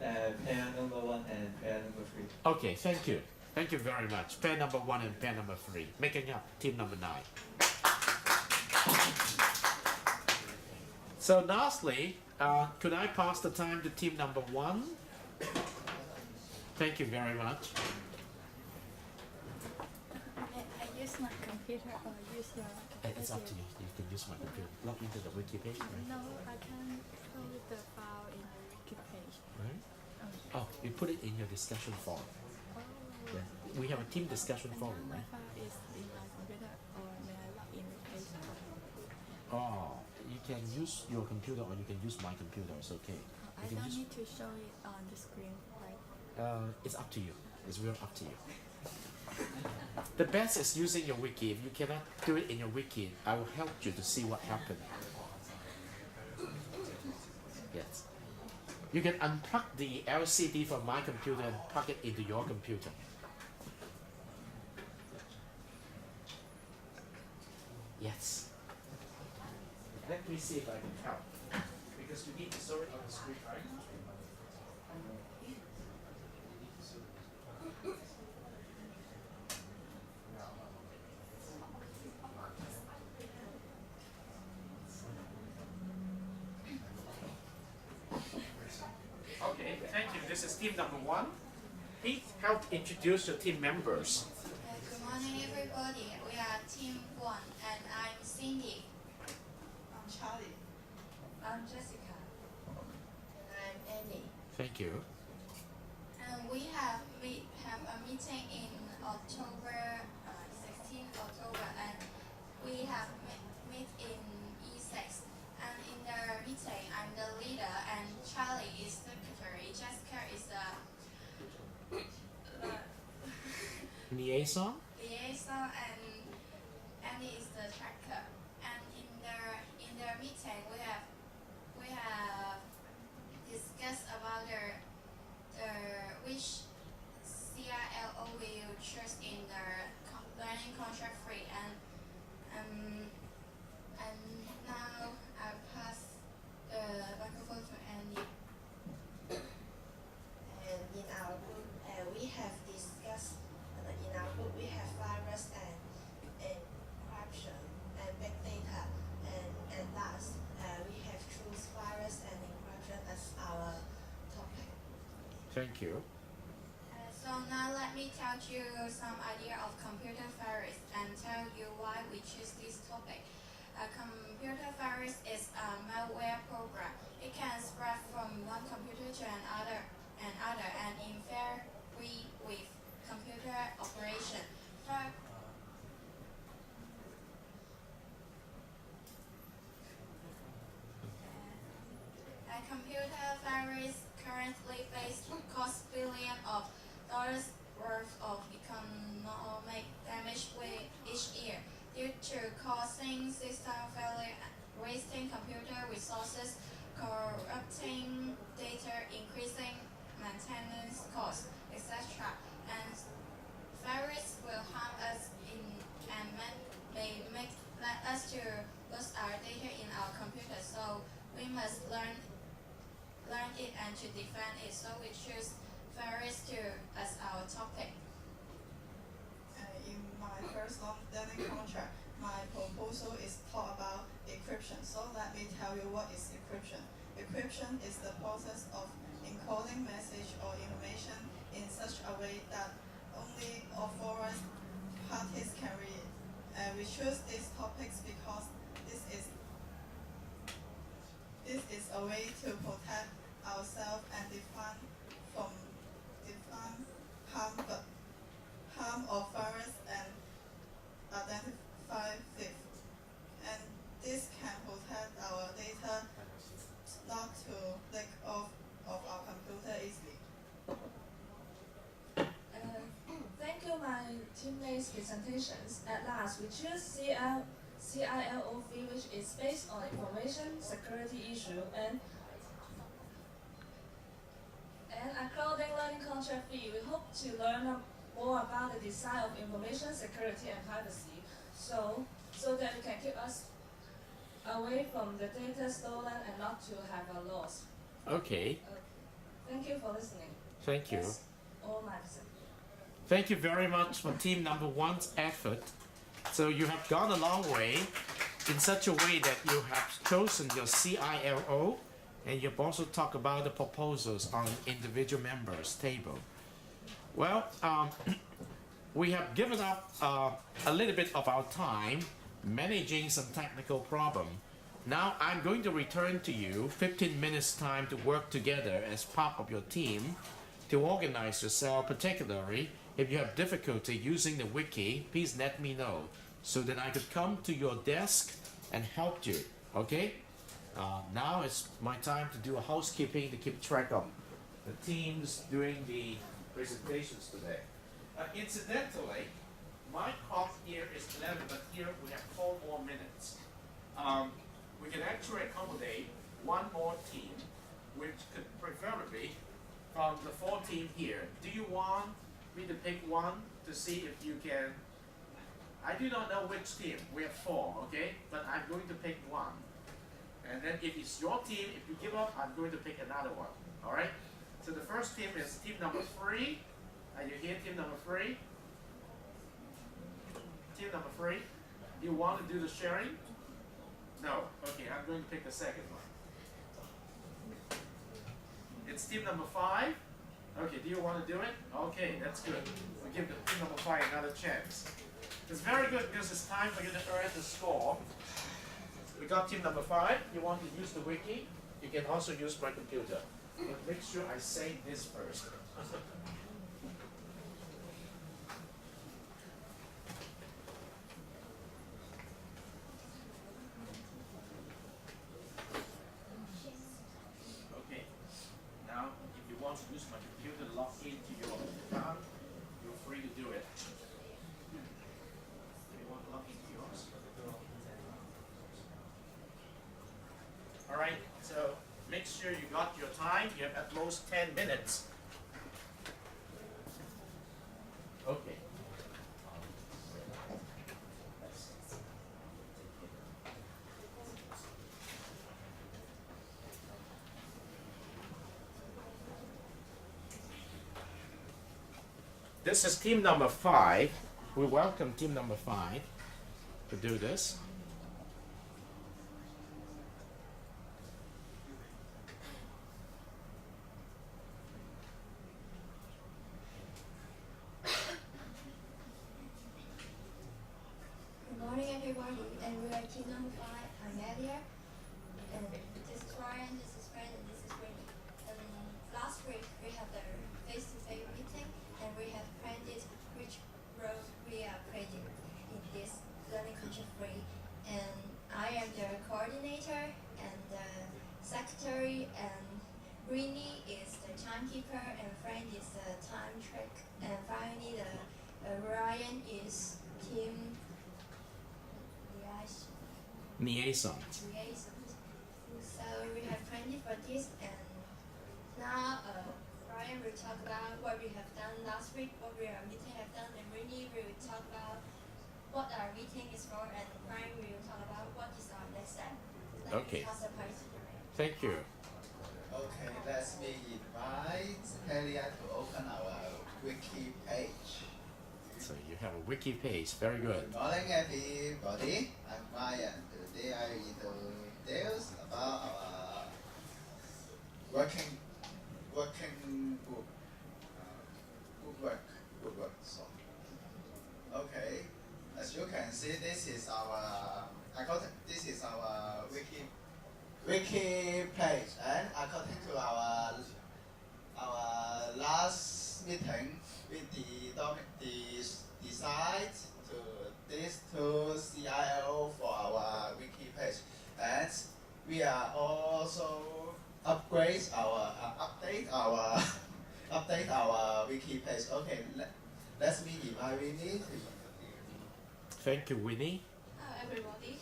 Pair number 1 and pair number 3. Okay, thank you. Thank you very much. Pair number 1 and pair number 3, making up team number 9. So lastly, could I pass the time to team number 1? Thank you very much. I use my computer or use your computer? It's up to you. You can use my computer. Log into the wiki page, right? No, I can put the file in the wiki page. Right? Okay. Oh, you put it in your discussion forum. Oh. Yeah. We have a team discussion And forum, then my right? file is in my computer or may I log in the page? Oh, you can use your computer or you can use my computer. It's okay. I You can don't use- need to show it on the screen, right? It's up to you. It's real up to you. The best is using your wiki. If you cannot do it in your wiki, I will help you to see what happened. Yes. You can unplug the LCD from my computer and plug it into your computer. Yes. Let me see if I can help. Because you need to show it on the screen, right? Okay, thank you. This is team number 1. Please help introduce your team members. Good morning, everybody. We are Team 1, and I'm Cindy. I'm Charlie. I'm Jessica. And I'm Annie. Thank you. And we have a meeting in October, 16th October, and we have meet in E6. And in the meeting, I'm the leader, and Charlie is secretary. Jessica is the Liaison? liaison, and Annie is the tracker. And meeting, we have discussed about the which CILO will choose in the learning contract free, and now I pass the microphone to Andy. And in our group, we have discussed, in our group we have virus and encryption and big data, and last, we have choose virus and encryption as our topic. Thank you. So now let me tell you some idea of computer virus and tell you why we choose this topic. A computer virus is a malware program. It can spread from one computer to another and interfere with computer operation. A computer virus currently costs billions of dollars worth of economic damage each year due to causing system failure, wasting computer resources, corrupting data, increasing maintenance costs, etc. And virus will harm us and may make us to lose our data in our computer. So we must learn it and to defend it. So we choose virus as our topic. In my first learning contract, my proposal is talk about encryption. So let me tell you what is encryption. Encryption is the process of encoding message or information in such a way that only authorized parties can read. We choose these topics because this is a way to protect ourselves and defend harm of virus and identify thief. And this can protect our data not to leak off of our computer easily. Thank you, my teammates' presentations. At last, we choose CILO fee, which is based on information security issue and according learning contract fee. We hope to learn more about the design of information security and privacy, so that we can keep us away from the data stolen and not to have a loss. Okay. Thank you for listening. Thank you. That's all my message. Thank you very much for team number one's effort. So you have gone a long way in such a way that you have chosen your CILO, and you've also talked about the proposals on individual members' table. Well, we have given up a little bit of our time managing some technical problem. Now I'm going to return to you 15 minutes time to work together as part of your team to organize yourself, particularly if you have difficulty using the wiki. Please let me know so that I could come to your desk and help you, okay? Now it's my time to do a housekeeping to keep track of the teams doing the presentations today. Incidentally, my clock here is 11, but here we have 4 more minutes. We can actually accommodate one more team, which could preferably from the 4 team here. Do you want me to pick one to see if you can? I do not know which team. We have 4, okay? But I'm going to pick one. And then if it's your team, if you give up, I'm going to pick another one. All right? So the first team is team number 3. Are you here, team number 3? Team number 3. Do you want to do the sharing? No. Okay, I'm going to pick the second one. It's team number 5. Okay, do you want to do it? Okay, that's good. We'll give the team number 5 another chance. It's very good because it's time for you to earn the score. We got team number 5. You want to use the wiki? You can also use my computer. But make sure I say this first. Okay. Now, if you want to use my computer to log into your account, you're free to do it. You want to log into yours? make sure you got your time. You have at most 10 minutes. Okay. This is team number 5. We welcome team number 5 to do this. Good morning, everybody, and we are team number 5. I'm Nadia, and this is Ryan, this is Fred, and this is Winnie. Last week we had the face-to-face meeting, and we have planned which role we are playing in this learning contract free. And I am the coordinator and the secretary, and Winnie is the timekeeper, and Fred is the time track, and finally Ryan is team Liaison. So we have plenty for this, and now Ryan will talk about what we have done last week, what our meeting have done, and Winnie will talk about what our meeting is for, and Ryan will talk about what is our next step. Okay. Thank you. Okay, let me invite Helia to open our wiki page. So you have a wiki page. Very good. Good morning, everybody. I'm Ryan. Today I will details about our working group. Good work. So, okay. As you can see, this is our wiki page, and according to our last meeting, we decide to these two CIO for our wiki page, and we are also update our wiki page. Okay, let's me invite Winnie to. Thank you, Winnie. Hello, everybody.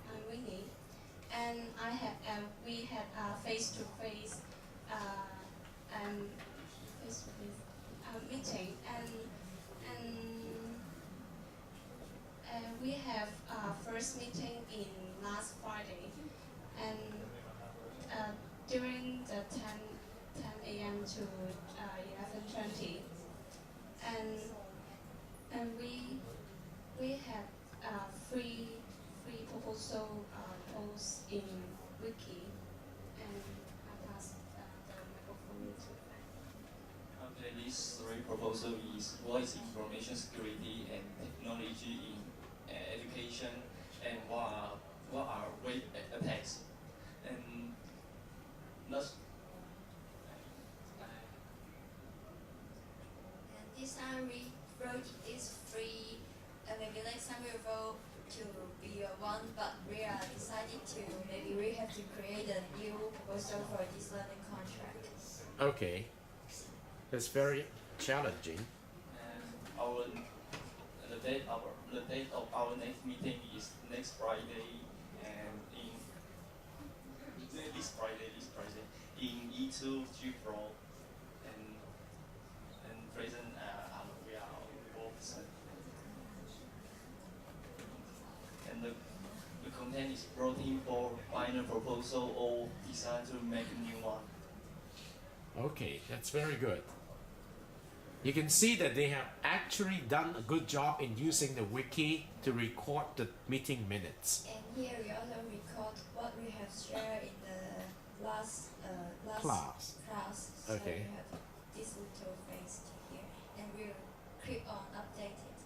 I'm Winnie, and we had a face-to-face meeting, and we have our first meeting in last Friday, and during the 10 a.m. to 11:20, and we had free proposal posts in wiki, and I pass the microphone to Frank. Okay, these 3 proposals is voice information security and technology in education, and what are web attacks, and let's. And this time we wrote this free, maybe next time we wrote to be one, but we are decided to maybe we have to create a new proposal for this learning contract. Okay. It's very challenging. And the date of our next meeting is next Friday, and this Friday in E2 G floor, and present we are both, and the content is brought in for final proposal or decide to make a new one. Okay, that's very good. You can see that they have actually done a good job in using the wiki to record the meeting minutes. And here we also record what we have shared in the last class. So Okay. we have this little things here, and we'll click on update it.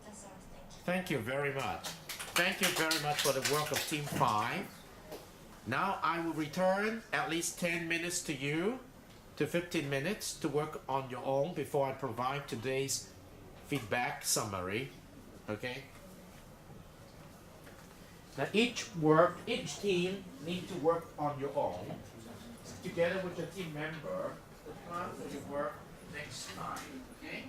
That's our thing. Thank you very much. Thank you very much for the work of Team 5. Now I will return at least 10 minutes to you, to 15 minutes to work on your own before I provide today's feedback summary. Okay? Now each team need to work on your own together with your team member to plan for your work next time. Okay?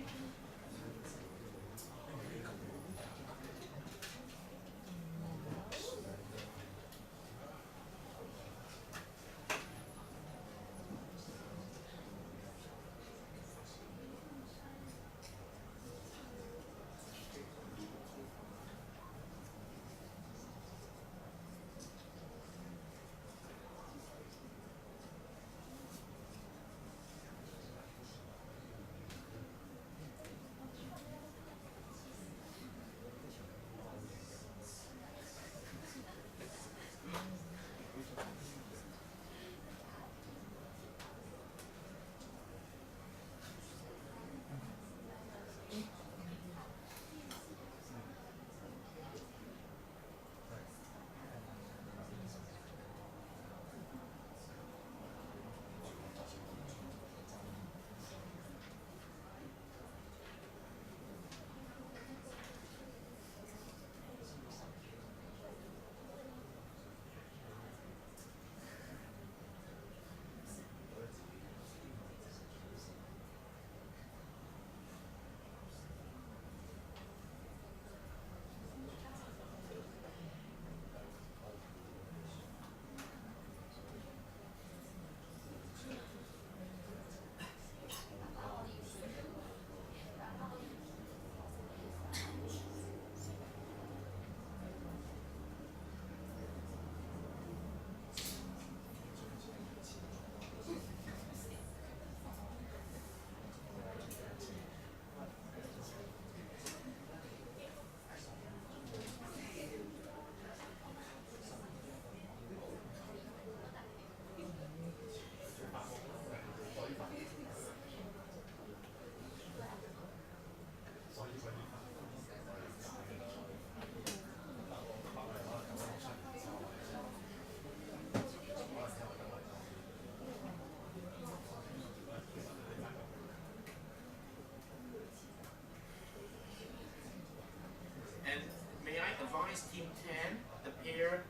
is team 10, the pair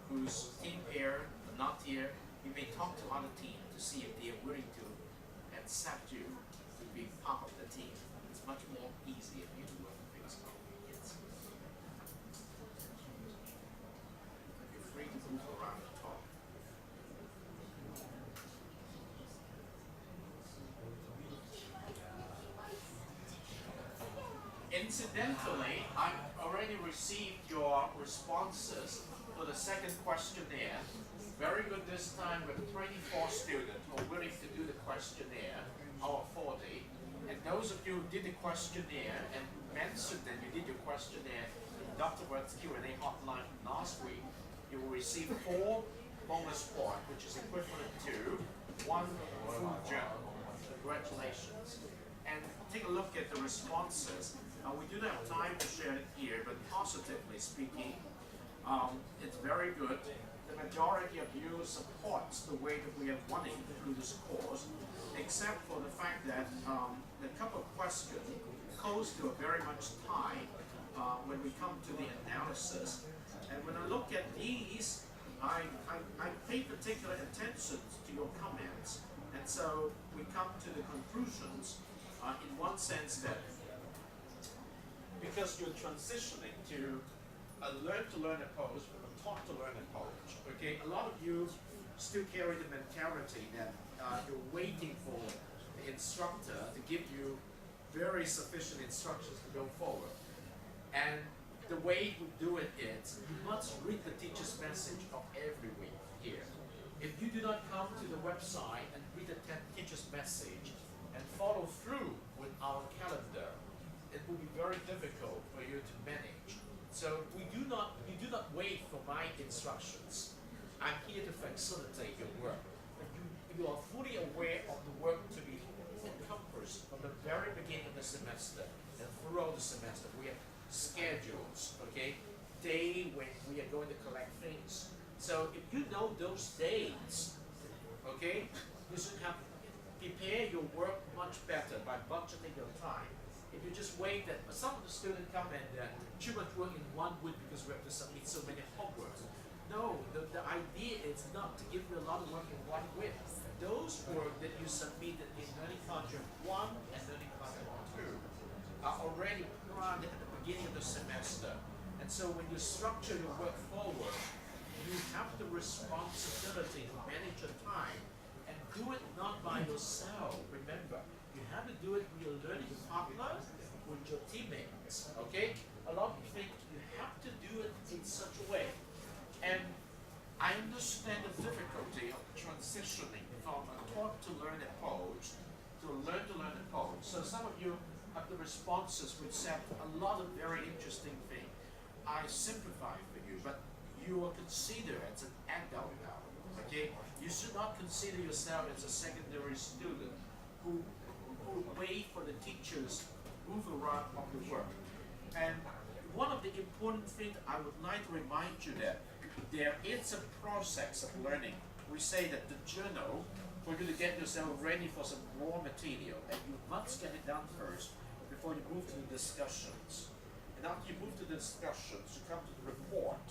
whose team pair are not here. You may talk to other team to see if they are willing to accept you to be part of the team. It's much more easy if you do work based on kids. You're free to move around and talk. Incidentally, I've already received your responses for the second questionnaire. Very good this time with 24 students who are willing to do the questionnaire, out of 40. And those of you who did the questionnaire and mentioned that you did your questionnaire in Dr. Wert's Q&A hotline last week, you will receive 4 bonus points, which is equivalent to 1 full journal. Congratulations. And take a look at the responses. We do not have time to share it here, but positively speaking, it's very good. The majority of you supports the way that we are running through this course, except for the fact that the couple of questions goes to a very much tie when we come to the analysis. And when I look at these, I pay particular attention to your comments. And so we come to the conclusions in one sense that because you're transitioning to a learn-to-learn approach from a taught-to-learn approach, okay? A lot of you still carry the mentality that you're waiting for the instructor to give you very sufficient instructions to go forward. And the way we do it is, you must read the teacher's message of every week here. If you do not come to the website and read the teacher's message and follow through with our calendar, it will be very difficult for you to manage. So you do not wait for my instructions. I'm here to facilitate your work. But you are fully aware of the work to be encompassed from the very beginning of the semester and throughout the semester. We have schedules, okay? Day when we are going to collect things. So if you know those dates, okay, you should have prepare your work much better by budgeting your time. If you just wait that some of the students come and too much work in 1 week because we have to submit so many homeworks. No, the idea is not to give you a lot of work in 1 week. Those work that you submitted in Learning Contract 1 and Learning Contract 2 are already planned at the beginning of the semester. And so when you structure your work forward, you have the responsibility to manage your time and do it not by yourself. Remember, you have to do it with your learning partner, with your teammates, okay? A lot of you think you have to do it in such a way. And I understand the difficulty of transitioning from a taught-to-learn approach to a learn-to-learn approach. So some of you have the responses which said a lot of very interesting things. I simplify for you, but you are considered as an adult now, okay? You should not consider yourself as a secondary student who wait for the teachers move around of the work. And one of the important things I would like to remind you that there is a process of learning. We say that the journal, for you to get yourself ready for some raw material, and you must get it done first before you move to the discussions. And after you move to the discussions, you come to the report,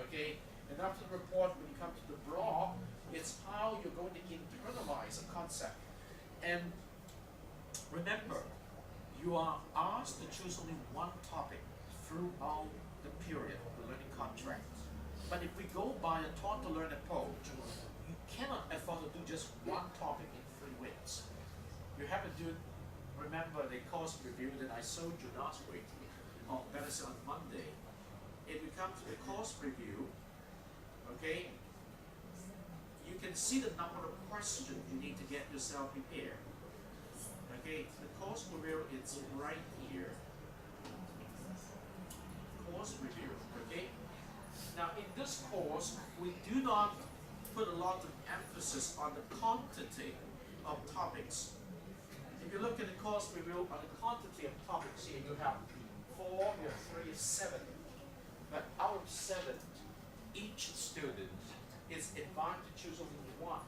okay? And after the report, when you come to the blog, it's how you're going to internalize a concept. And remember, you are asked to choose only one topic throughout the period of the learning contract. But if we go by a taught-to-learn approach, you cannot afford to do just one topic in 3 weeks. You have to do, remember the course review that I showed you last week, or better say on Monday. If you come to the course review, okay, you can see the number of questions you need to get yourself prepared. Okay, the course review is right here. Course review, okay? Now in this course, we do not put a lot of emphasis on the quantity of topics. If you look at the course review on the quantity of topics here, you have 4, you have 3, 7. But out of 7, each student is advised to choose only one.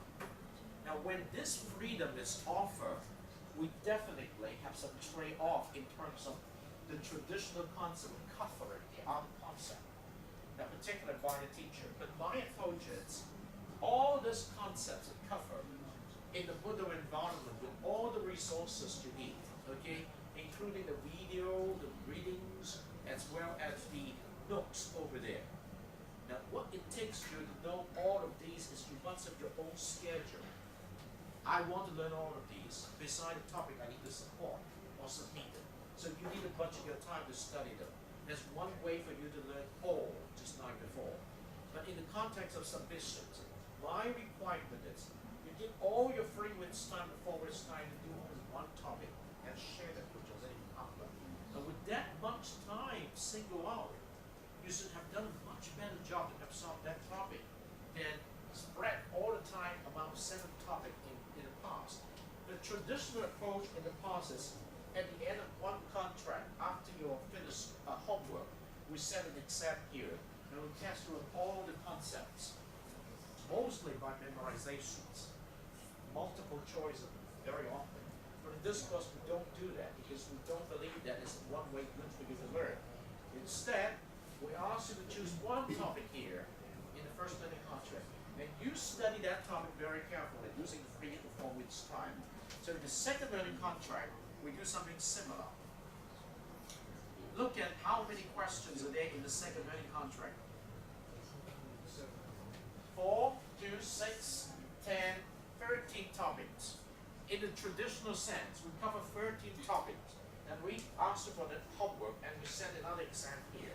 Now when this freedom is offered, we definitely have some trade-off in terms of the traditional concept of covering the other concept, now particularly by the teacher. But my approach is all these concepts are covered in the Moodle environment with all the resources you need, okay, including the video, the readings, as well as the notes over there. Now, what it takes you to know all of these is you must have your own schedule. I want to learn all of these, beside the topic I need to support or submit them. So you need to budget your time to study them. There's one way for you to learn all, just like before. But in the context of submissions, my requirement is you give all your 3 weeks time to 4 weeks time to do only one topic and share that with your learning partner. And with that much time single out, you should have done a much better job to absorb that topic than spread all the time among 7 topics in the past. The traditional approach in the past is at the end of one contract, after you're finished homework, we set an exam period and we test through all the concepts, mostly by memorizations, multiple choice very often. But in this course, we don't do that because we don't believe that is one way good for you to learn. Instead, we ask you to choose one topic here in the first learning contract. And you study that topic very carefully using 3 to 4 weeks time. So in the second learning contract, we do something similar. Look at how many questions are there in the second learning contract. 4, 2, 6, 10, 13 topics. In the traditional sense, we cover 13 topics. And we ask you for the homework and we send another exam here.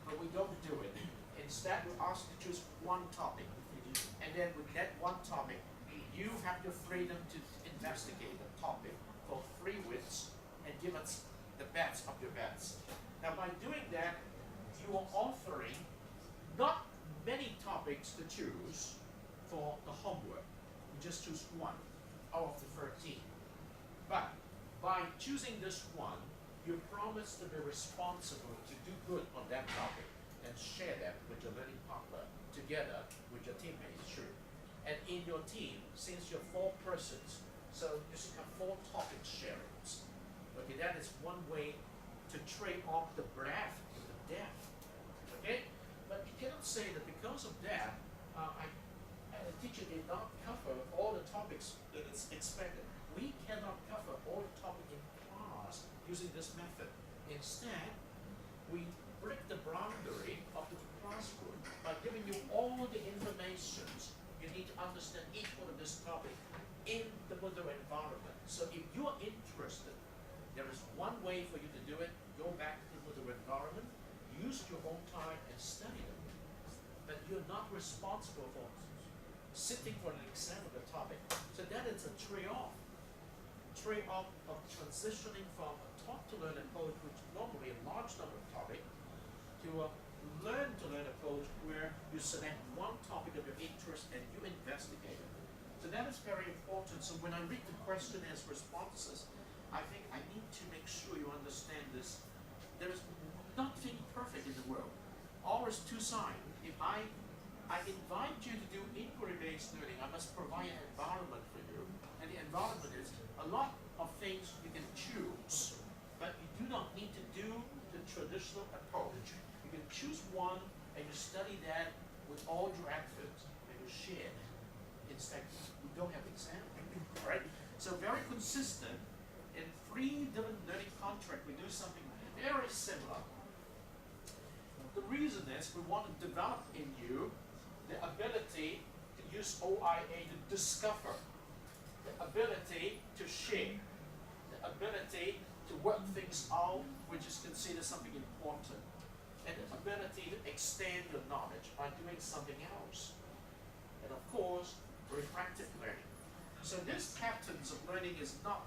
But we don't do it. Instead, we ask you to choose one topic. And then with that one topic, you have the freedom to investigate the topic for 3 weeks and give us the best of your best. Now by doing that, you are offering not many topics to choose for the homework. You just choose one out of the 13. But by choosing this one, you promise to be responsible to do good on that topic and share that with your learning partner together with your teammates, sure. And in your team, since you're 4 persons, so you should have 4 topic sharings. Okay, that is one way to trade off the breadth and the depth. Okay, but you cannot say that because of that, the teacher did not cover all the topics that is expected. We cannot cover all the topics in class using this method. Instead, we break the boundary of the classroom by giving you all the information you need to understand each one of this topic in the Moodle environment. So if you are interested, there is one way for you to do it. Go back to the Moodle environment, use your own time and study them. But you're not responsible for sitting for an exam of the topic. So that is a trade-off. Trade-off of transitioning from a taught to learn approach, which normally a large number of topics, to a learn approach where you select one topic of your interest and you investigate it. So that is very important. So when I read the question as responses, I think I need to make sure you understand this. There is nothing perfect in the world. All is two sides. If I invite you to do inquiry-based learning, I must provide an environment for you. And the environment is a lot of things you can choose, but you do not need to do the traditional approach. You can choose one and you study that with all your efforts and you share it. Instead, you don't have exam. Right? So very consistent. In 3 different learning contracts, we do something very similar. The reason is we want to develop in you the ability to use OIA to discover, the ability to share, the ability to work things out, which is considered something important, and the ability to extend your knowledge by doing something else. And of course, reflective learning. So this patterns of learning is not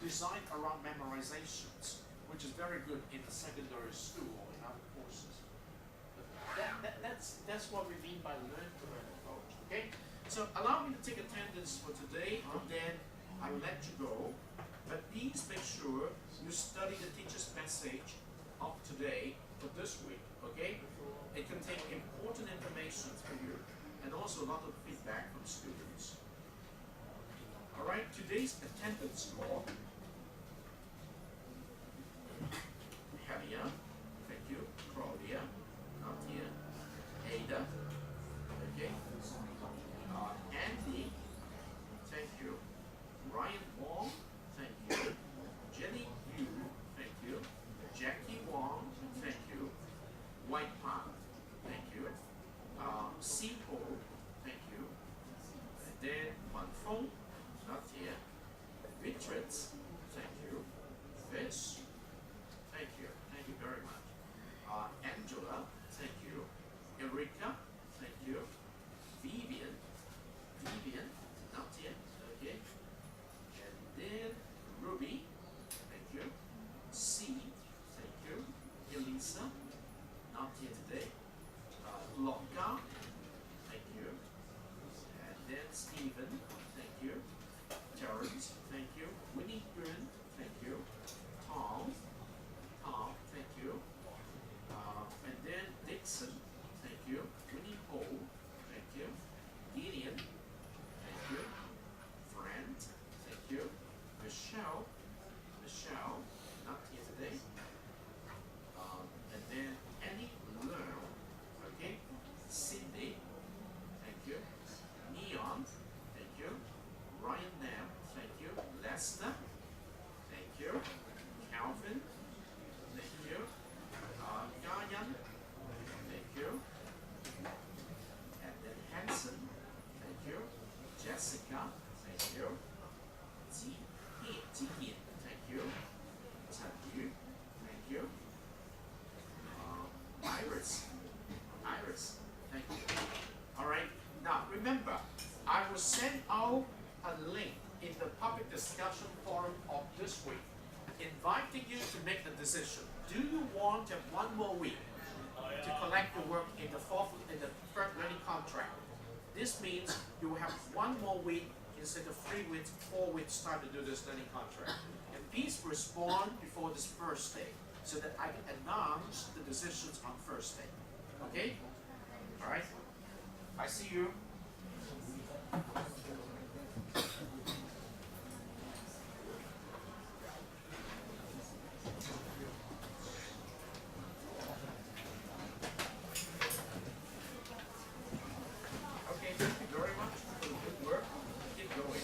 designed around memorizations, which is very good in the secondary school or in other courses. But that's what we mean by learn-to-learn approach. Okay? So allow me to take attendance for today, and then I will let you go. But please make sure you study the teacher's message of today for this week. Okay? It contains important information for you, and also a lot of feedback from students. All right, today's attendance score Maya, thank you. Claudia, not here. Ada, okay. Andy, thank you. Ryan Wong, thank you. Jenny Yu, thank you. Jackie Wong, thank you. White Park, thank you. Sipo, thank you. And then Manfong, not here. Richards, thank you. Fish, thank you very much. Angela, thank you. Erika, thank you. Vivian, not yet, okay. And then Ruby, thank you. C, thank you. Elisa, not here today. Longa, thank you. And then Stephen, thank you. Terrence, thank you. Winnie Green, thank you. Tom, thank you. And then Dixon, thank you. Winnie Ho, thank you. Gideon, thank you. Friend, thank you. Michelle, not here today. And then Annie Learn, okay. Cindy, thank you. Neon, thank you. Ryan Nam, thank you. Lesnar, thank you. Calvin, thank you. Gayan, thank you. And then Hanson, thank you. Jessica, thank you. Jian, thank you. Chen Yu, thank you. Iris, thank you. Alright, now remember, I will send out a link in the public discussion forum of this week, inviting you to make the decision. Do you want to have one more week to collect your work in the third learning contract? This means you will have one more week instead of 3 weeks, 4 weeks time to do this learning contract. And please respond before this first day so that I can announce the decisions on first day. Okay? Alright? I see you. Okay, thank you very much for the good work. Keep going.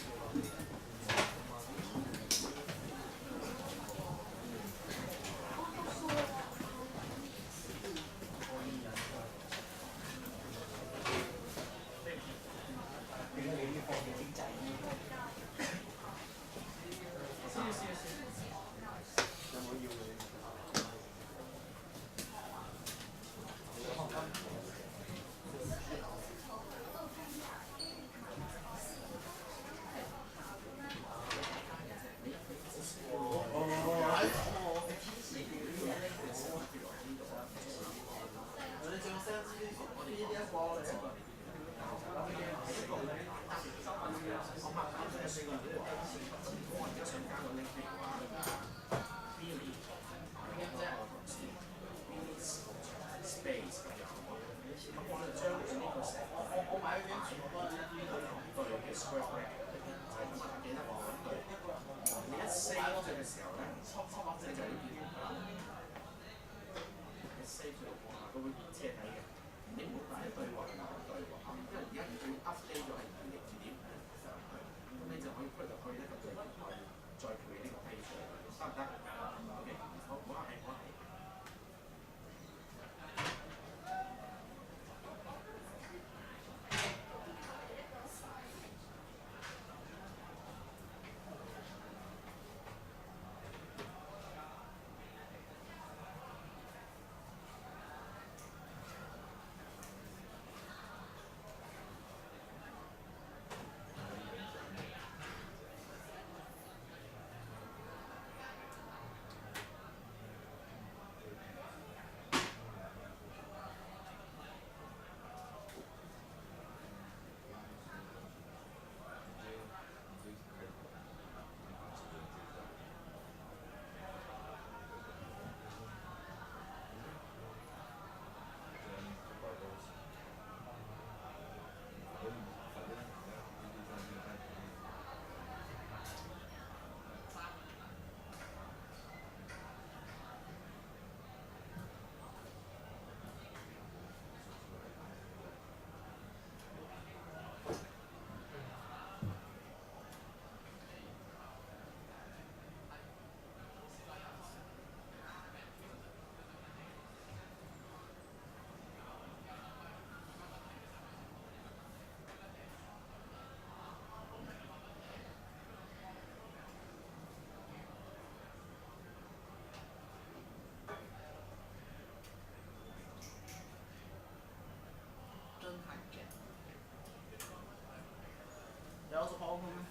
call him.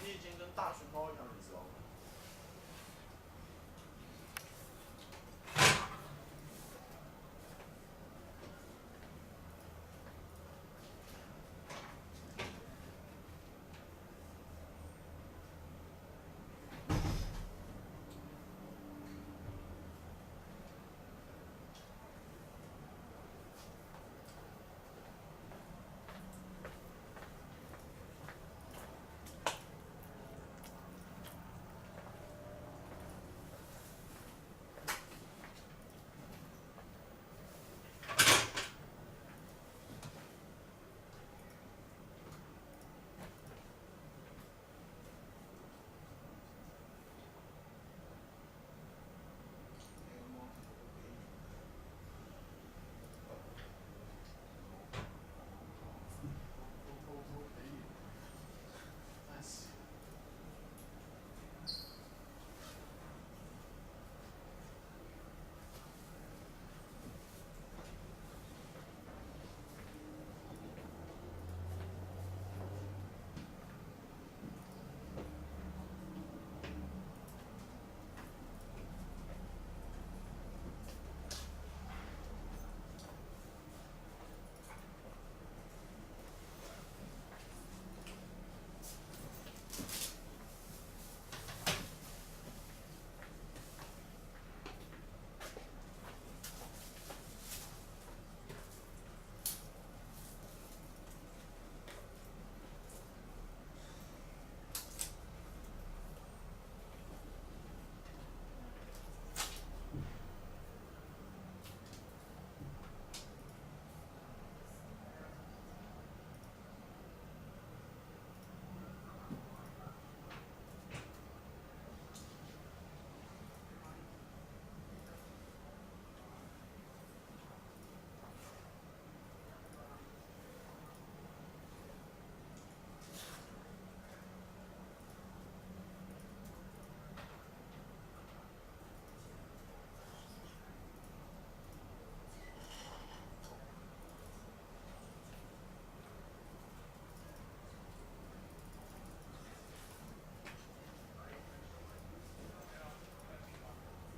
你已经跟大熊猫一样，你知道吗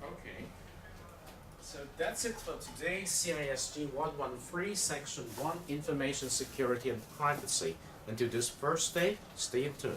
？Okay. So that's it for today. CISG 113, Section 1, Information Security and Privacy. Until this first day, stay tuned.